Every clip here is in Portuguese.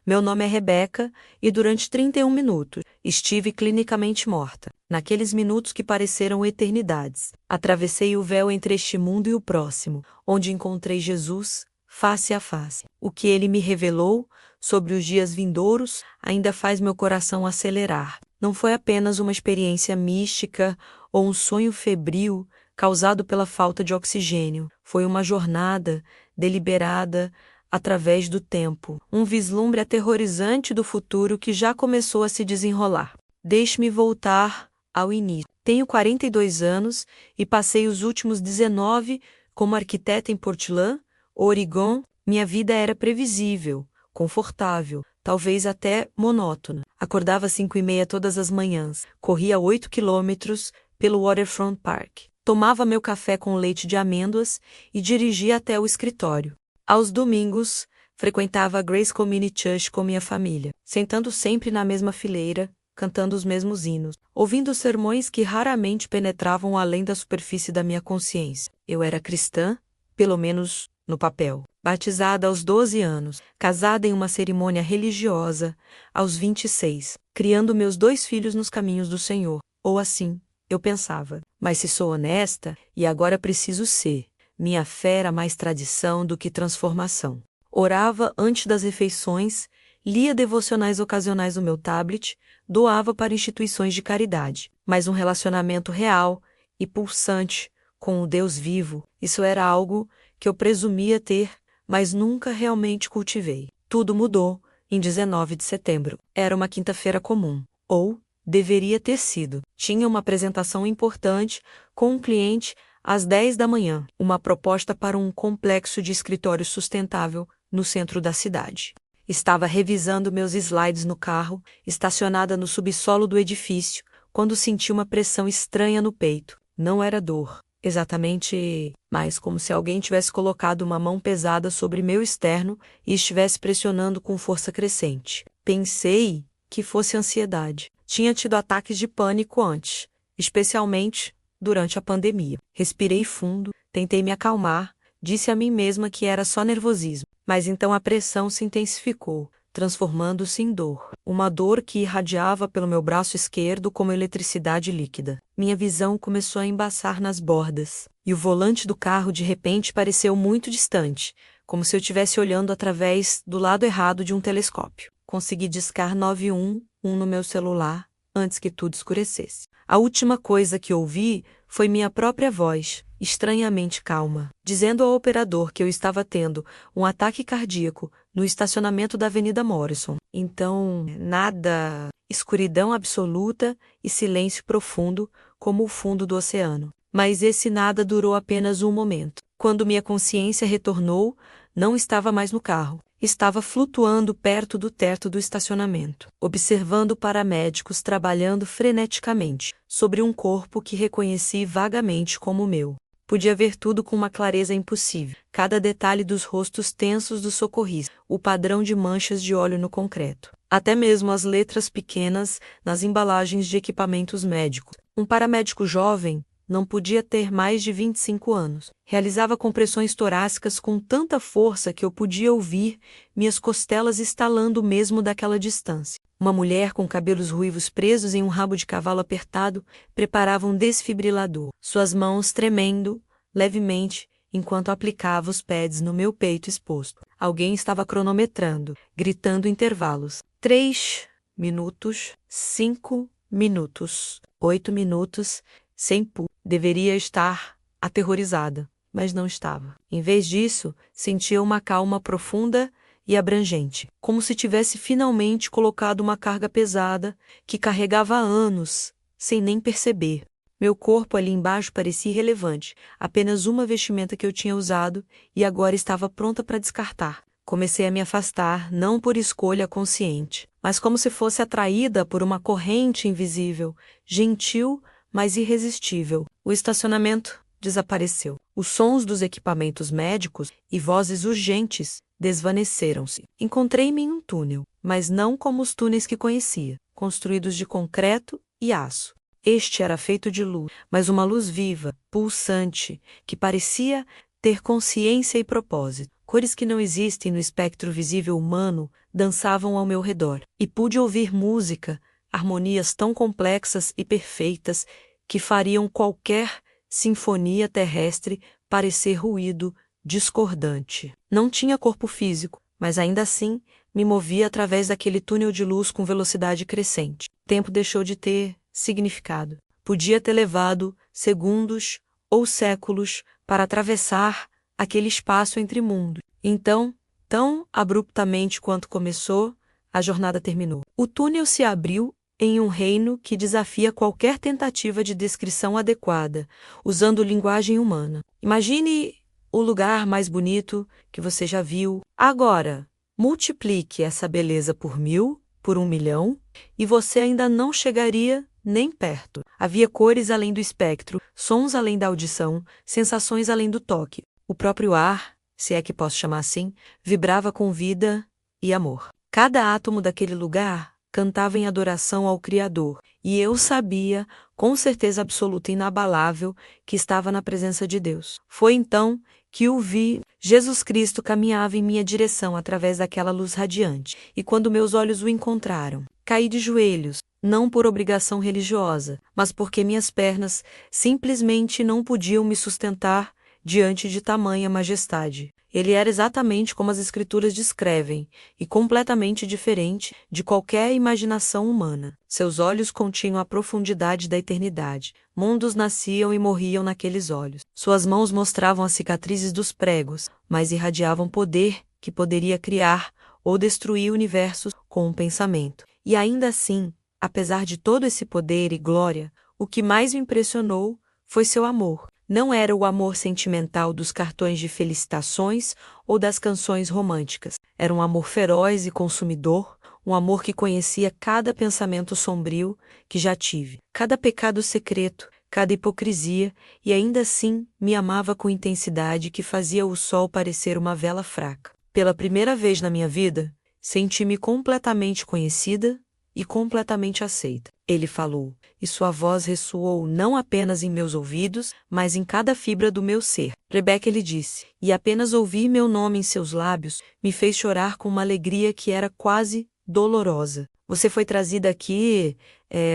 Meu nome é Rebeca e durante 31 minutos estive clinicamente morta. Naqueles minutos que pareceram eternidades, atravessei o véu entre este mundo e o próximo, onde encontrei Jesus face a face. O que ele me revelou sobre os dias vindouros ainda faz meu coração acelerar. Não foi apenas uma experiência mística ou um sonho febril causado pela falta de oxigênio. Foi uma jornada deliberada através do tempo, um vislumbre aterrorizante do futuro que já começou a se desenrolar. Deixe-me voltar ao início. Tenho 42 anos e passei os últimos 19 como arquiteta em Portland, Oregon. Minha vida era previsível, confortável, talvez até monótona. Acordava às 5:30 todas as manhãs, corria 8 quilômetros pelo Waterfront Park, tomava meu café com leite de amêndoas e dirigia até o escritório. Aos domingos, frequentava a Grace Community Church com minha família, sentando sempre na mesma fileira, cantando os mesmos hinos, ouvindo sermões que raramente penetravam além da superfície da minha consciência. Eu era cristã, pelo menos no papel. Batizada aos 12 anos, casada em uma cerimônia religiosa aos 26, criando meus 2 filhos nos caminhos do Senhor. Ou assim, eu pensava. Mas se sou honesta, e agora preciso ser, minha fé era mais tradição do que transformação. Orava antes das refeições, lia devocionais ocasionais no meu tablet, doava para instituições de caridade. Mas um relacionamento real e pulsante com o Deus vivo, isso era algo que eu presumia ter, mas nunca realmente cultivei. Tudo mudou em 19 de setembro. Era uma quinta-feira comum. Ou deveria ter sido. Tinha uma apresentação importante com um cliente às 10 da manhã, uma proposta para um complexo de escritório sustentável no centro da cidade. Estava revisando meus slides no carro, estacionada no subsolo do edifício, quando senti uma pressão estranha no peito. Não era dor, exatamente, mas como se alguém tivesse colocado uma mão pesada sobre meu externo e estivesse pressionando com força crescente. Pensei que fosse ansiedade. Tinha tido ataques de pânico antes, especialmente durante a pandemia. Respirei fundo, tentei me acalmar, disse a mim mesma que era só nervosismo. Mas então a pressão se intensificou, transformando-se em dor. Uma dor que irradiava pelo meu braço esquerdo como eletricidade líquida. Minha visão começou a embaçar nas bordas, e o volante do carro de repente pareceu muito distante, como se eu estivesse olhando através do lado errado de um telescópio. Consegui discar 911 no meu celular antes que tudo escurecesse. A última coisa que ouvi foi minha própria voz, estranhamente calma, dizendo ao operador que eu estava tendo um ataque cardíaco no estacionamento da Avenida Morrison. Então, nada, escuridão absoluta e silêncio profundo como o fundo do oceano. Mas esse nada durou apenas um momento. Quando minha consciência retornou, não estava mais no carro. Estava flutuando perto do teto do estacionamento, observando paramédicos trabalhando freneticamente sobre um corpo que reconheci vagamente como o meu. Podia ver tudo com uma clareza impossível, cada detalhe dos rostos tensos dos socorristas, o padrão de manchas de óleo no concreto, até mesmo as letras pequenas nas embalagens de equipamentos médicos. Um paramédico jovem, não podia ter mais de 25 anos. Realizava compressões torácicas com tanta força que eu podia ouvir minhas costelas estalando mesmo daquela distância. Uma mulher com cabelos ruivos presos em um rabo de cavalo apertado preparava um desfibrilador, suas mãos tremendo levemente enquanto aplicava os pads no meu peito exposto. Alguém estava cronometrando, gritando intervalos. 3 minutos, 5 minutos, 8 minutos, sem pulso. Deveria estar aterrorizada, mas não estava. Em vez disso, sentia uma calma profunda e abrangente, como se tivesse finalmente colocado uma carga pesada que carregava há anos, sem nem perceber. Meu corpo ali embaixo parecia irrelevante, apenas uma vestimenta que eu tinha usado e agora estava pronta para descartar. Comecei a me afastar, não por escolha consciente, mas como se fosse atraída por uma corrente invisível, gentil, mas irresistível. O estacionamento desapareceu. Os sons dos equipamentos médicos e vozes urgentes desvaneceram-se. Encontrei-me em um túnel, mas não como os túneis que conhecia, construídos de concreto e aço. Este era feito de luz, mas uma luz viva, pulsante, que parecia ter consciência e propósito. Cores que não existem no espectro visível humano dançavam ao meu redor, e pude ouvir música, harmonias tão complexas e perfeitas que fariam qualquer sinfonia terrestre parecer ruído discordante. Não tinha corpo físico, mas ainda assim me movia através daquele túnel de luz com velocidade crescente. O tempo deixou de ter significado. Podia ter levado segundos ou séculos para atravessar aquele espaço entre mundos. Então, tão abruptamente quanto começou, a jornada terminou. O túnel se abriu em um reino que desafia qualquer tentativa de descrição adequada, usando linguagem humana. Imagine o lugar mais bonito que você já viu. Agora, multiplique essa beleza por 1000, por 1.000.000, e você ainda não chegaria nem perto. Havia cores além do espectro, sons além da audição, sensações além do toque. O próprio ar, se é que posso chamar assim, vibrava com vida e amor. Cada átomo daquele lugar cantava em adoração ao Criador, e eu sabia, com certeza absoluta e inabalável, que estava na presença de Deus. Foi então que o vi. Jesus Cristo caminhava em minha direção através daquela luz radiante, e quando meus olhos o encontraram, caí de joelhos, não por obrigação religiosa, mas porque minhas pernas simplesmente não podiam me sustentar diante de tamanha majestade. Ele era exatamente como as Escrituras descrevem, e completamente diferente de qualquer imaginação humana. Seus olhos continham a profundidade da eternidade. Mundos nasciam e morriam naqueles olhos. Suas mãos mostravam as cicatrizes dos pregos, mas irradiavam poder que poderia criar ou destruir universos com um pensamento. E ainda assim, apesar de todo esse poder e glória, o que mais me impressionou foi seu amor. Não era o amor sentimental dos cartões de felicitações ou das canções românticas. Era um amor feroz e consumidor, um amor que conhecia cada pensamento sombrio que já tive, cada pecado secreto, cada hipocrisia, e ainda assim me amava com intensidade que fazia o sol parecer uma vela fraca. Pela primeira vez na minha vida, senti-me completamente conhecida e completamente aceita. Ele falou, e sua voz ressoou não apenas em meus ouvidos, mas em cada fibra do meu ser. Rebeca lhe disse, e apenas ouvir meu nome em seus lábios me fez chorar com uma alegria que era quase dolorosa. Você foi trazida aqui,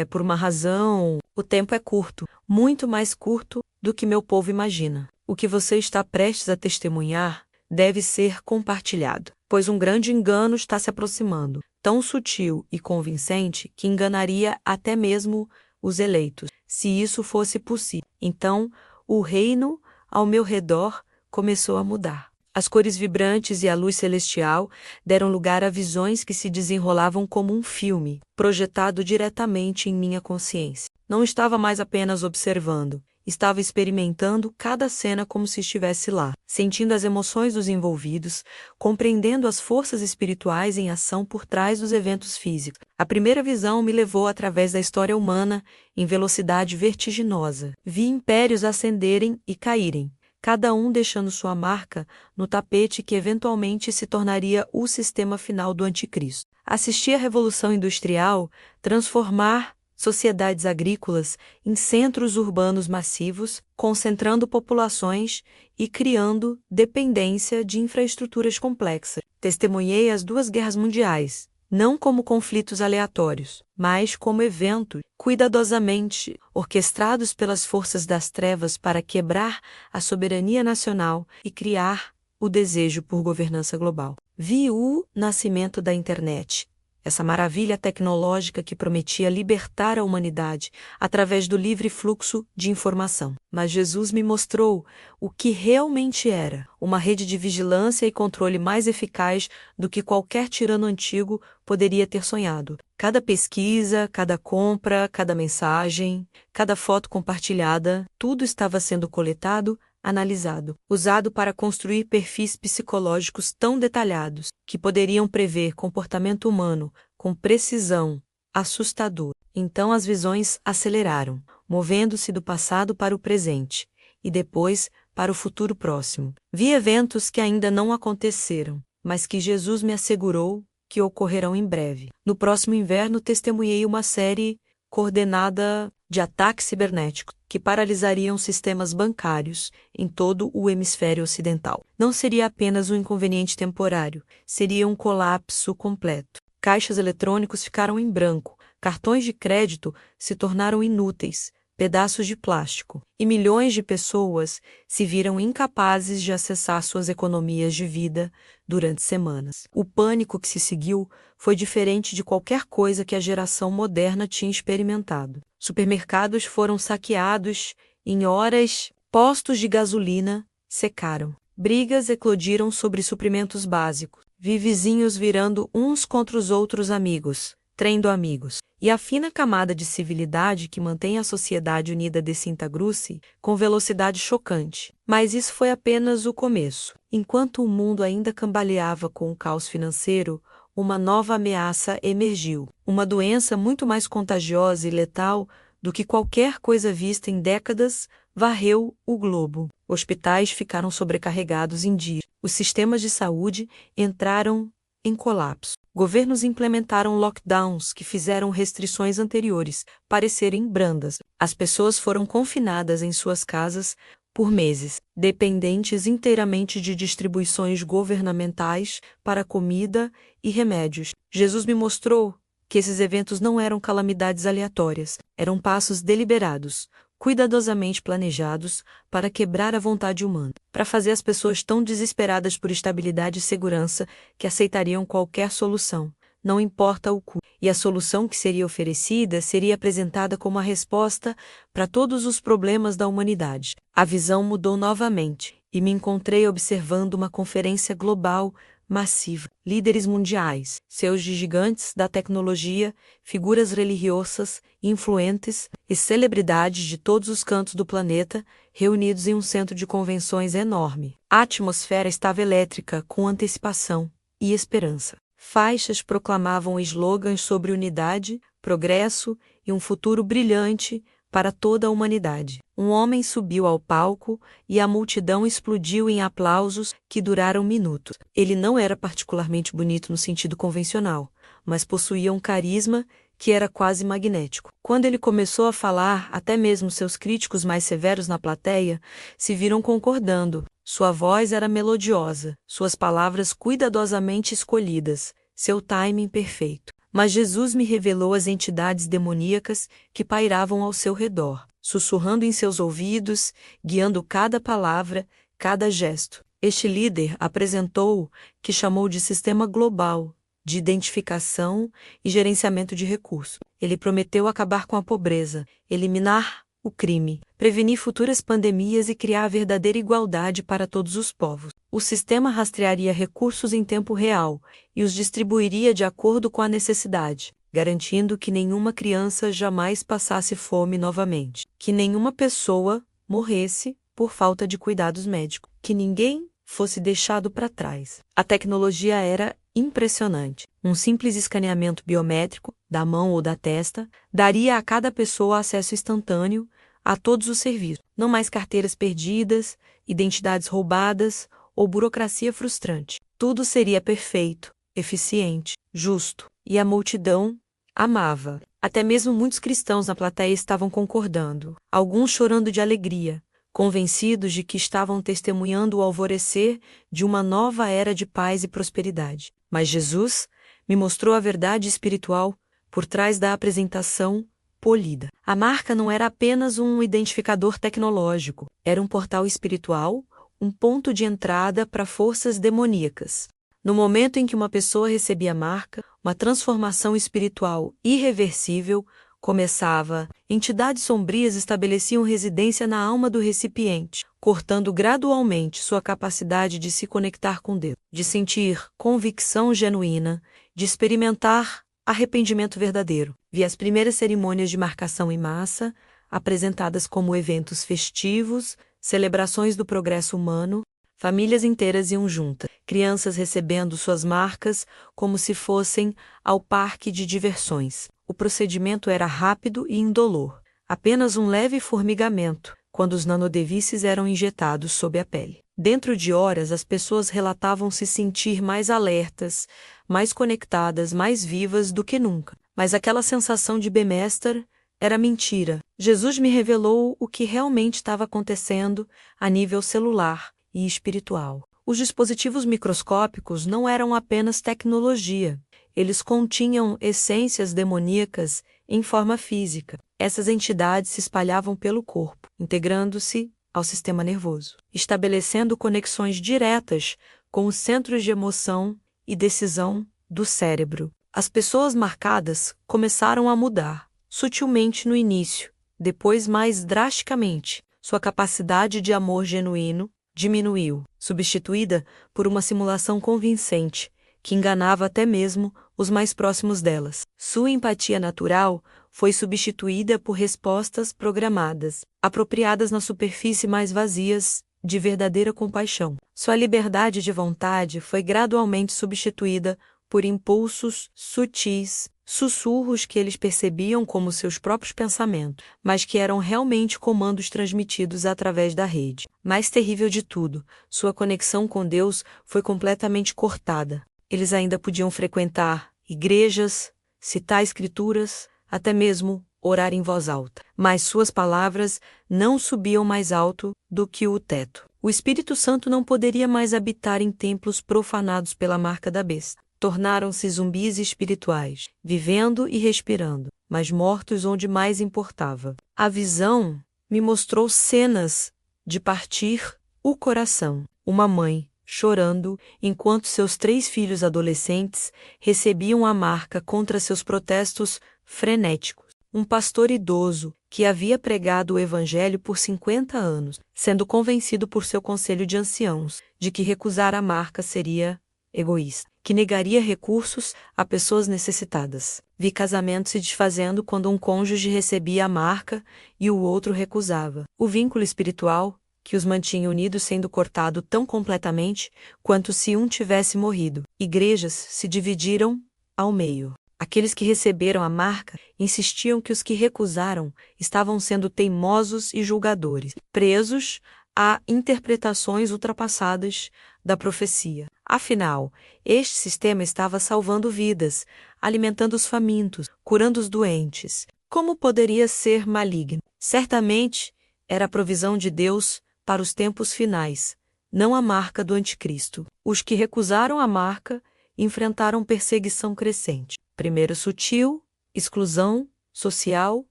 por uma razão. O tempo é curto, muito mais curto do que meu povo imagina. O que você está prestes a testemunhar deve ser compartilhado, pois um grande engano está se aproximando, tão sutil e convincente que enganaria até mesmo os eleitos, se isso fosse possível. Então, o reino ao meu redor começou a mudar. As cores vibrantes e a luz celestial deram lugar a visões que se desenrolavam como um filme, projetado diretamente em minha consciência. Não estava mais apenas observando, estava experimentando cada cena como se estivesse lá, sentindo as emoções dos envolvidos, compreendendo as forças espirituais em ação por trás dos eventos físicos. A primeira visão me levou através da história humana em velocidade vertiginosa. Vi impérios ascenderem e caírem, cada um deixando sua marca no tapete que eventualmente se tornaria o sistema final do anticristo. Assisti à Revolução Industrial transformar sociedades agrícolas em centros urbanos massivos, concentrando populações e criando dependência de infraestruturas complexas. Testemunhei as 2 guerras mundiais, não como conflitos aleatórios, mas como eventos cuidadosamente orquestrados pelas forças das trevas para quebrar a soberania nacional e criar o desejo por governança global. Vi o nascimento da internet, essa maravilha tecnológica que prometia libertar a humanidade através do livre fluxo de informação. Mas Jesus me mostrou o que realmente era, uma rede de vigilância e controle mais eficaz do que qualquer tirano antigo poderia ter sonhado. Cada pesquisa, cada compra, cada mensagem, cada foto compartilhada, tudo estava sendo coletado, analisado, usado para construir perfis psicológicos tão detalhados que poderiam prever comportamento humano com precisão assustadora. Então as visões aceleraram, movendo-se do passado para o presente e depois para o futuro próximo. Vi eventos que ainda não aconteceram, mas que Jesus me assegurou que ocorrerão em breve. No próximo inverno testemunhei uma série coordenada de ataques cibernéticos que paralisariam sistemas bancários em todo o hemisfério ocidental. Não seria apenas um inconveniente temporário, seria um colapso completo. Caixas eletrônicos ficaram em branco, cartões de crédito se tornaram inúteis, pedaços de plástico, e milhões de pessoas se viram incapazes de acessar suas economias de vida durante semanas. O pânico que se seguiu foi diferente de qualquer coisa que a geração moderna tinha experimentado. Supermercados foram saqueados em horas, postos de gasolina secaram. Brigas eclodiram sobre suprimentos básicos, vizinhos virando uns contra os outros amigos, traindo amigos. E a fina camada de civilidade que mantém a sociedade unida desintegrou-se com velocidade chocante. Mas isso foi apenas o começo. Enquanto o mundo ainda cambaleava com o caos financeiro, uma nova ameaça emergiu. Uma doença muito mais contagiosa e letal do que qualquer coisa vista em décadas varreu o globo. Hospitais ficaram sobrecarregados em dias. Os sistemas de saúde entraram em colapso. Governos implementaram lockdowns que fizeram restrições anteriores parecerem brandas. As pessoas foram confinadas em suas casas por meses, dependentes inteiramente de distribuições governamentais para comida e remédios. Jesus me mostrou que esses eventos não eram calamidades aleatórias, eram passos deliberados, cuidadosamente planejados para quebrar a vontade humana, para fazer as pessoas tão desesperadas por estabilidade e segurança que aceitariam qualquer solução, não importa o custo. E a solução que seria oferecida seria apresentada como a resposta para todos os problemas da humanidade. A visão mudou novamente e me encontrei observando uma conferência global massiva. Líderes mundiais, seus gigantes da tecnologia, figuras religiosas, influentes e celebridades de todos os cantos do planeta, reunidos em um centro de convenções enorme. A atmosfera estava elétrica com antecipação e esperança. Faixas proclamavam slogans sobre unidade, progresso e um futuro brilhante para toda a humanidade. Um homem subiu ao palco e a multidão explodiu em aplausos que duraram minutos. Ele não era particularmente bonito no sentido convencional, mas possuía um carisma que era quase magnético. Quando ele começou a falar, até mesmo seus críticos mais severos na plateia se viram concordando. Sua voz era melodiosa, suas palavras cuidadosamente escolhidas, seu timing perfeito. Mas Jesus me revelou as entidades demoníacas que pairavam ao seu redor, sussurrando em seus ouvidos, guiando cada palavra, cada gesto. Este líder apresentou o que chamou de sistema global de identificação e gerenciamento de recursos. Ele prometeu acabar com a pobreza, eliminar o crime, prevenir futuras pandemias e criar a verdadeira igualdade para todos os povos. O sistema rastrearia recursos em tempo real e os distribuiria de acordo com a necessidade, garantindo que nenhuma criança jamais passasse fome novamente, que nenhuma pessoa morresse por falta de cuidados médicos, que ninguém fosse deixado para trás. A tecnologia era impressionante. Um simples escaneamento biométrico, da mão ou da testa, daria a cada pessoa acesso instantâneo a todos os serviços. Não mais carteiras perdidas, identidades roubadas ou burocracia frustrante. Tudo seria perfeito, eficiente, justo. E a multidão amava. Até mesmo muitos cristãos na plateia estavam concordando, alguns chorando de alegria, convencidos de que estavam testemunhando o alvorecer de uma nova era de paz e prosperidade. Mas Jesus me mostrou a verdade espiritual por trás da apresentação polida. A marca não era apenas um identificador tecnológico, era um portal espiritual, um ponto de entrada para forças demoníacas. No momento em que uma pessoa recebia a marca, uma transformação espiritual irreversível começava. Entidades sombrias estabeleciam residência na alma do recipiente, cortando gradualmente sua capacidade de se conectar com Deus, de sentir convicção genuína, de experimentar arrependimento verdadeiro. Vi as primeiras cerimônias de marcação em massa, apresentadas como eventos festivos, celebrações do progresso humano. Famílias inteiras iam juntas, crianças recebendo suas marcas como se fossem ao parque de diversões. O procedimento era rápido e indolor, apenas um leve formigamento, quando os nanodevices eram injetados sob a pele. Dentro de horas, as pessoas relatavam se sentir mais alertas, mais conectadas, mais vivas do que nunca. Mas aquela sensação de bem-estar Era mentira. Jesus me revelou o que realmente estava acontecendo a nível celular e espiritual. Os dispositivos microscópicos não eram apenas tecnologia. Eles continham essências demoníacas em forma física. Essas entidades se espalhavam pelo corpo, integrando-se ao sistema nervoso, estabelecendo conexões diretas com os centros de emoção e decisão do cérebro. As pessoas marcadas começaram a mudar, sutilmente no início, depois mais drasticamente. Sua capacidade de amor genuíno diminuiu, substituída por uma simulação convincente, que enganava até mesmo os mais próximos delas. Sua empatia natural foi substituída por respostas programadas, apropriadas na superfície mais vazias de verdadeira compaixão. Sua liberdade de vontade foi gradualmente substituída por impulsos sutis, sussurros que eles percebiam como seus próprios pensamentos, mas que eram realmente comandos transmitidos através da rede. Mais terrível de tudo, sua conexão com Deus foi completamente cortada. Eles ainda podiam frequentar igrejas, citar escrituras, até mesmo orar em voz alta. Mas suas palavras não subiam mais alto do que o teto. O Espírito Santo não poderia mais habitar em templos profanados pela marca da besta. Tornaram-se zumbis espirituais, vivendo e respirando, mas mortos onde mais importava. A visão me mostrou cenas de partir o coração. Uma mãe chorando, enquanto seus 3 filhos adolescentes recebiam a marca contra seus protestos frenéticos. Um pastor idoso que havia pregado o evangelho por 50 anos, sendo convencido por seu conselho de anciãos de que recusar a marca seria egoísta, que negaria recursos a pessoas necessitadas. Vi casamentos se desfazendo quando um cônjuge recebia a marca e o outro recusava. O vínculo espiritual que os mantinha unidos sendo cortado tão completamente quanto se um tivesse morrido. Igrejas se dividiram ao meio. Aqueles que receberam a marca insistiam que os que recusaram estavam sendo teimosos e julgadores, presos a interpretações ultrapassadas da profecia. Afinal, este sistema estava salvando vidas, alimentando os famintos, curando os doentes. Como poderia ser maligno? Certamente era a provisão de Deus para os tempos finais, não a marca do anticristo. Os que recusaram a marca enfrentaram perseguição crescente. Primeiro sutil, exclusão social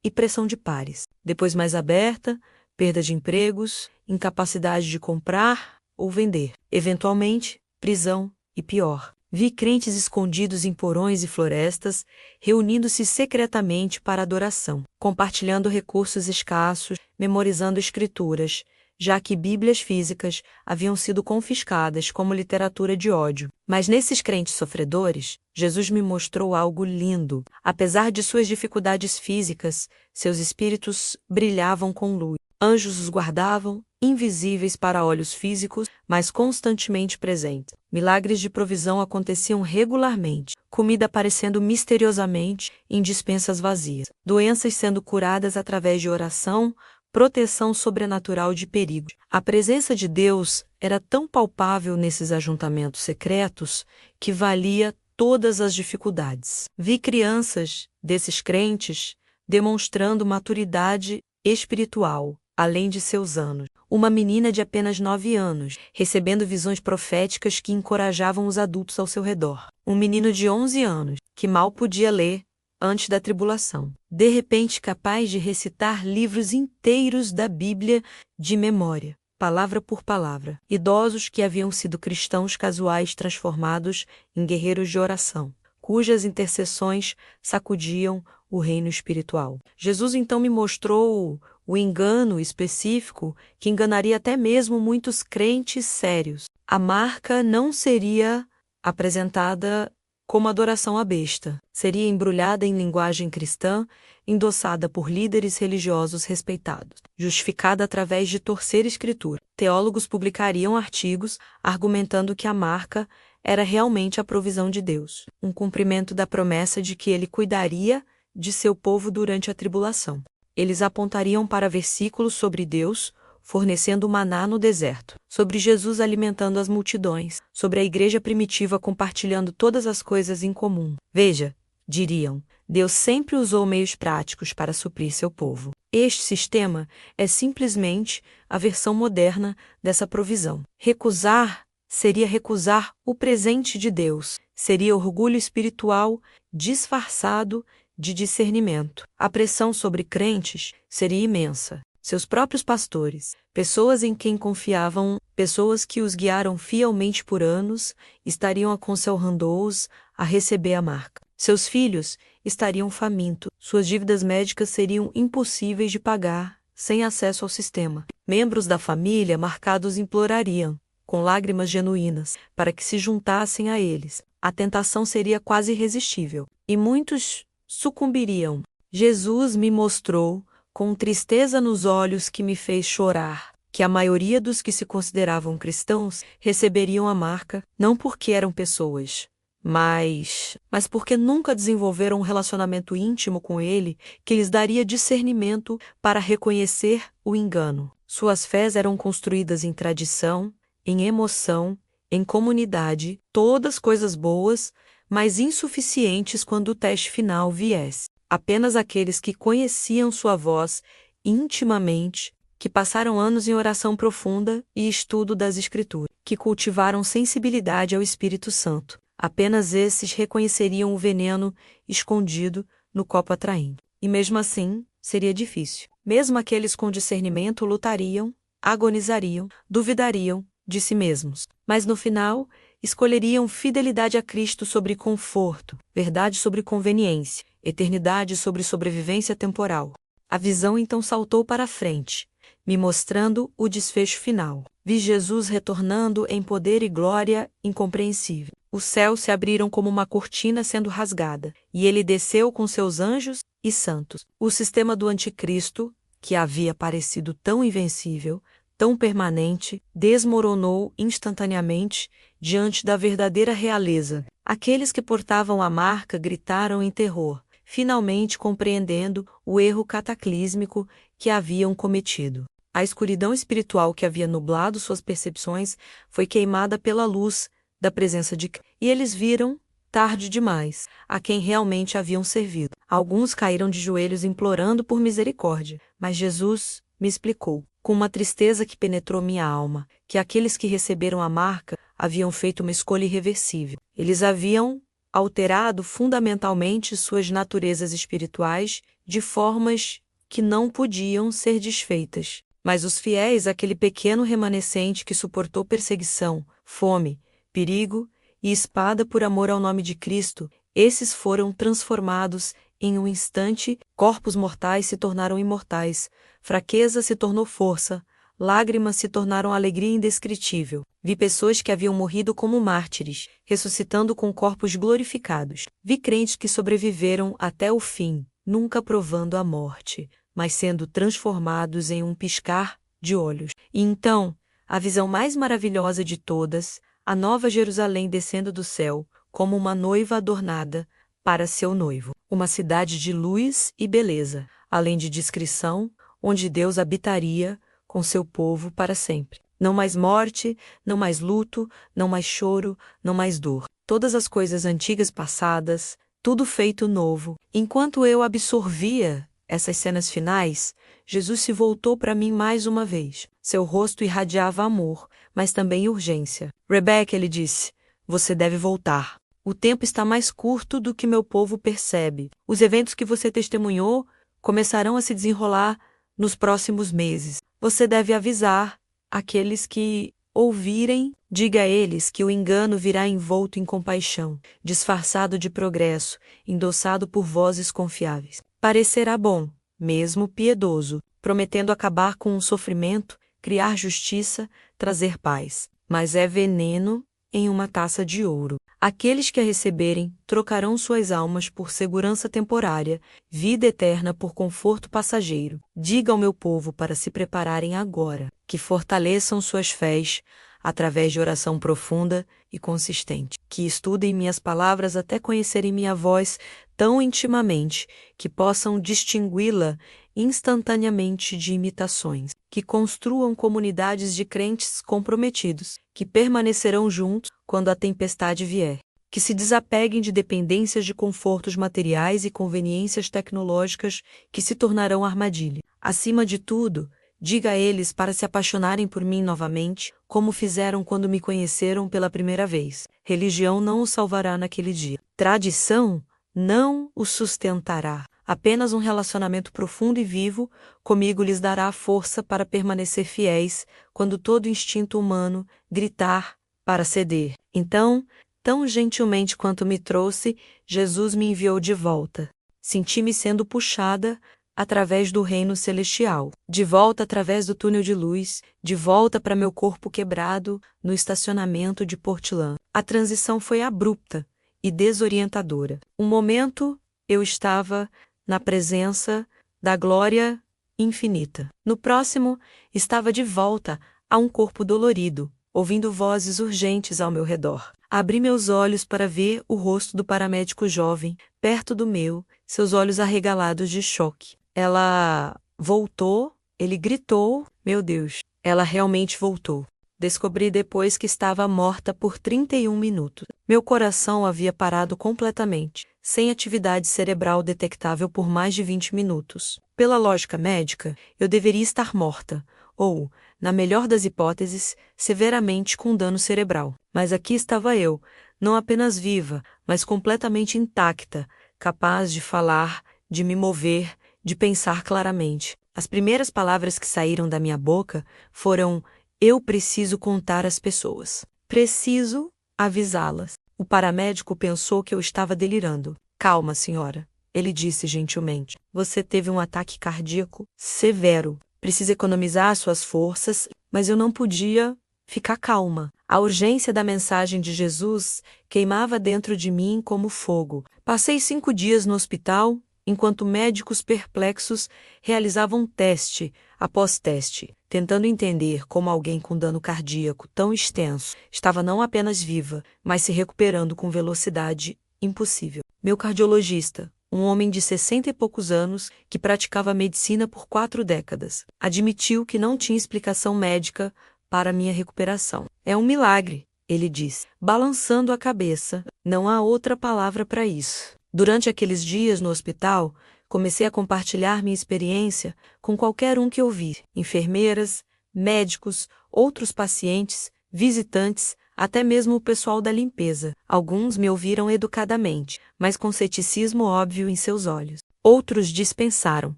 e pressão de pares. Depois mais aberta, perda de empregos, incapacidade de comprar ou vender. Eventualmente, prisão e pior. Vi crentes escondidos em porões e florestas, reunindo-se secretamente para adoração, compartilhando recursos escassos, memorizando escrituras, já que Bíblias físicas haviam sido confiscadas como literatura de ódio. Mas nesses crentes sofredores, Jesus me mostrou algo lindo. Apesar de suas dificuldades físicas, seus espíritos brilhavam com luz. Anjos os guardavam, invisíveis para olhos físicos, mas constantemente presentes. Milagres de provisão aconteciam regularmente, comida aparecendo misteriosamente em despensas vazias, doenças sendo curadas através de oração, proteção sobrenatural de perigos. A presença de Deus era tão palpável nesses ajuntamentos secretos que valia todas as dificuldades. Vi crianças desses crentes demonstrando maturidade espiritual, além de seus anos. Uma menina de apenas 9 anos, recebendo visões proféticas que encorajavam os adultos ao seu redor. Um menino de 11 anos, que mal podia ler antes da tribulação, de repente capaz de recitar livros inteiros da Bíblia de memória, palavra por palavra. Idosos que haviam sido cristãos casuais transformados em guerreiros de oração, cujas intercessões sacudiam o reino espiritual. Jesus então me mostrou o engano específico que enganaria até mesmo muitos crentes sérios. A marca não seria apresentada como adoração à besta. Seria embrulhada em linguagem cristã, endossada por líderes religiosos respeitados, justificada através de torcer escritura. Teólogos publicariam artigos argumentando que a marca era realmente a provisão de Deus, um cumprimento da promessa de que ele cuidaria de seu povo durante a tribulação. Eles apontariam para versículos sobre Deus fornecendo maná no deserto, sobre Jesus alimentando as multidões, sobre a igreja primitiva compartilhando todas as coisas em comum. Veja, Diriam: Deus sempre usou meios práticos para suprir seu povo. Este sistema é simplesmente a versão moderna dessa provisão. Recusar seria recusar o presente de Deus, seria orgulho espiritual disfarçado de discernimento. A pressão sobre crentes seria imensa. Seus próprios pastores, pessoas em quem confiavam, pessoas que os guiaram fielmente por anos, estariam aconselhando-os a receber a marca. Seus filhos estariam famintos, suas dívidas médicas seriam impossíveis de pagar, sem acesso ao sistema. Membros da família marcados implorariam, com lágrimas genuínas, para que se juntassem a eles. A tentação seria quase irresistível, e muitos sucumbiriam. Jesus me mostrou, com tristeza nos olhos que me fez chorar, que a maioria dos que se consideravam cristãos receberiam a marca não porque eram pessoas, mas porque nunca desenvolveram um relacionamento íntimo com Ele que lhes daria discernimento para reconhecer o engano. Suas fés eram construídas em tradição, em emoção, em comunidade, todas coisas boas, mas insuficientes quando o teste final viesse. Apenas aqueles que conheciam sua voz intimamente, que passaram anos em oração profunda e estudo das Escrituras, que cultivaram sensibilidade ao Espírito Santo. Apenas esses reconheceriam o veneno escondido no copo atraente. E mesmo assim, seria difícil. Mesmo aqueles com discernimento lutariam, agonizariam, duvidariam de si mesmos. Mas no final, escolheriam fidelidade a Cristo sobre conforto, verdade sobre conveniência, eternidade sobre sobrevivência temporal. A visão então saltou para a frente, me mostrando o desfecho final. Vi Jesus retornando em poder e glória incompreensível. Os céus se abriram como uma cortina sendo rasgada, e ele desceu com seus anjos e santos. O sistema do anticristo, que havia parecido tão invencível, tão permanente, desmoronou instantaneamente diante da verdadeira realeza. Aqueles que portavam a marca gritaram em terror, finalmente compreendendo o erro cataclísmico que haviam cometido. A escuridão espiritual que havia nublado suas percepções foi queimada pela luz da presença de Cristo. E eles viram, tarde demais, a quem realmente haviam servido. Alguns caíram de joelhos implorando por misericórdia, mas Jesus me explicou, com uma tristeza que penetrou minha alma, que aqueles que receberam a marca haviam feito uma escolha irreversível. Eles haviam alterado fundamentalmente suas naturezas espirituais de formas que não podiam ser desfeitas. Mas os fiéis, aquele pequeno remanescente que suportou perseguição, fome, perigo e espada por amor ao nome de Cristo, esses foram transformados em um instante, corpos mortais se tornaram imortais, fraqueza se tornou força, lágrimas se tornaram alegria indescritível. Vi pessoas que haviam morrido como mártires, ressuscitando com corpos glorificados. Vi crentes que sobreviveram até o fim, nunca provando a morte, mas sendo transformados em um piscar de olhos. E então, a visão mais maravilhosa de todas, a nova Jerusalém descendo do céu, como uma noiva adornada para seu noivo. Uma cidade de luz e beleza, além de discrição, onde Deus habitaria com seu povo para sempre. Não mais morte, não mais luto, não mais choro, não mais dor. Todas as coisas antigas passadas, tudo feito novo. Enquanto eu absorvia essas cenas finais, Jesus se voltou para mim mais uma vez. Seu rosto irradiava amor, mas também urgência. Rebecca, ele disse, você deve voltar. O tempo está mais curto do que meu povo percebe. Os eventos que você testemunhou começarão a se desenrolar nos próximos meses. Você deve avisar aqueles que ouvirem, diga a eles que o engano virá envolto em compaixão, disfarçado de progresso, endossado por vozes confiáveis. Parecerá bom, mesmo piedoso, prometendo acabar com o sofrimento, criar justiça, trazer paz. Mas é veneno em uma taça de ouro. Aqueles que a receberem trocarão suas almas por segurança temporária, vida eterna por conforto passageiro. Diga ao meu povo para se prepararem agora, que fortaleçam suas fés através de oração profunda e consistente, que estudem minhas palavras até conhecerem minha voz tão intimamente que possam distingui-la instantaneamente de imitações, que construam comunidades de crentes comprometidos, que permanecerão juntos quando a tempestade vier. que se desapeguem de dependências de confortos materiais e conveniências tecnológicas que se tornarão armadilha. Acima de tudo, diga a eles para se apaixonarem por mim novamente, como fizeram quando me conheceram pela primeira vez. Religião não os salvará naquele dia. Tradição não os sustentará. Apenas um relacionamento profundo e vivo comigo lhes dará a força para permanecer fiéis quando todo instinto humano gritar para ceder. Então, tão gentilmente quanto me trouxe, Jesus me enviou de volta. Senti-me sendo puxada através do reino celestial, de volta através do túnel de luz, de volta para meu corpo quebrado no estacionamento de Portland. A transição foi abrupta e desorientadora. Um momento eu estava na presença da glória infinita. No próximo, estava de volta a um corpo dolorido, ouvindo vozes urgentes ao meu redor. Abri meus olhos para ver o rosto do paramédico jovem, perto do meu, seus olhos arregalados de choque. Ela voltou, ele gritou, meu Deus, ela realmente voltou. Descobri depois que estava morta por 31 minutos. Meu coração havia parado completamente, sem atividade cerebral detectável por mais de 20 minutos. Pela lógica médica, eu deveria estar morta, ou, na melhor das hipóteses, severamente com dano cerebral. Mas aqui estava eu, não apenas viva, mas completamente intacta, capaz de falar, de me mover, de pensar claramente. As primeiras palavras que saíram da minha boca foram: eu preciso contar às pessoas. Preciso avisá-las. O paramédico pensou que eu estava delirando. Calma, senhora, ele disse gentilmente. Você teve um ataque cardíaco severo. Precisa economizar suas forças, mas eu não podia ficar calma. A urgência da mensagem de Jesus queimava dentro de mim como fogo. Passei 5 dias no hospital, enquanto médicos perplexos realizavam teste após teste, tentando entender como alguém com dano cardíaco tão extenso estava não apenas viva, mas se recuperando com velocidade impossível. Meu cardiologista, um homem de 60 e poucos anos que praticava medicina por 4 décadas, admitiu que não tinha explicação médica para minha recuperação. É um milagre, ele disse, balançando a cabeça. Não há outra palavra para isso. Durante aqueles dias no hospital, comecei a compartilhar minha experiência com qualquer um que ouvir, enfermeiras, médicos, outros pacientes, visitantes, até mesmo o pessoal da limpeza. Alguns me ouviram educadamente, mas com ceticismo óbvio em seus olhos. Outros dispensaram,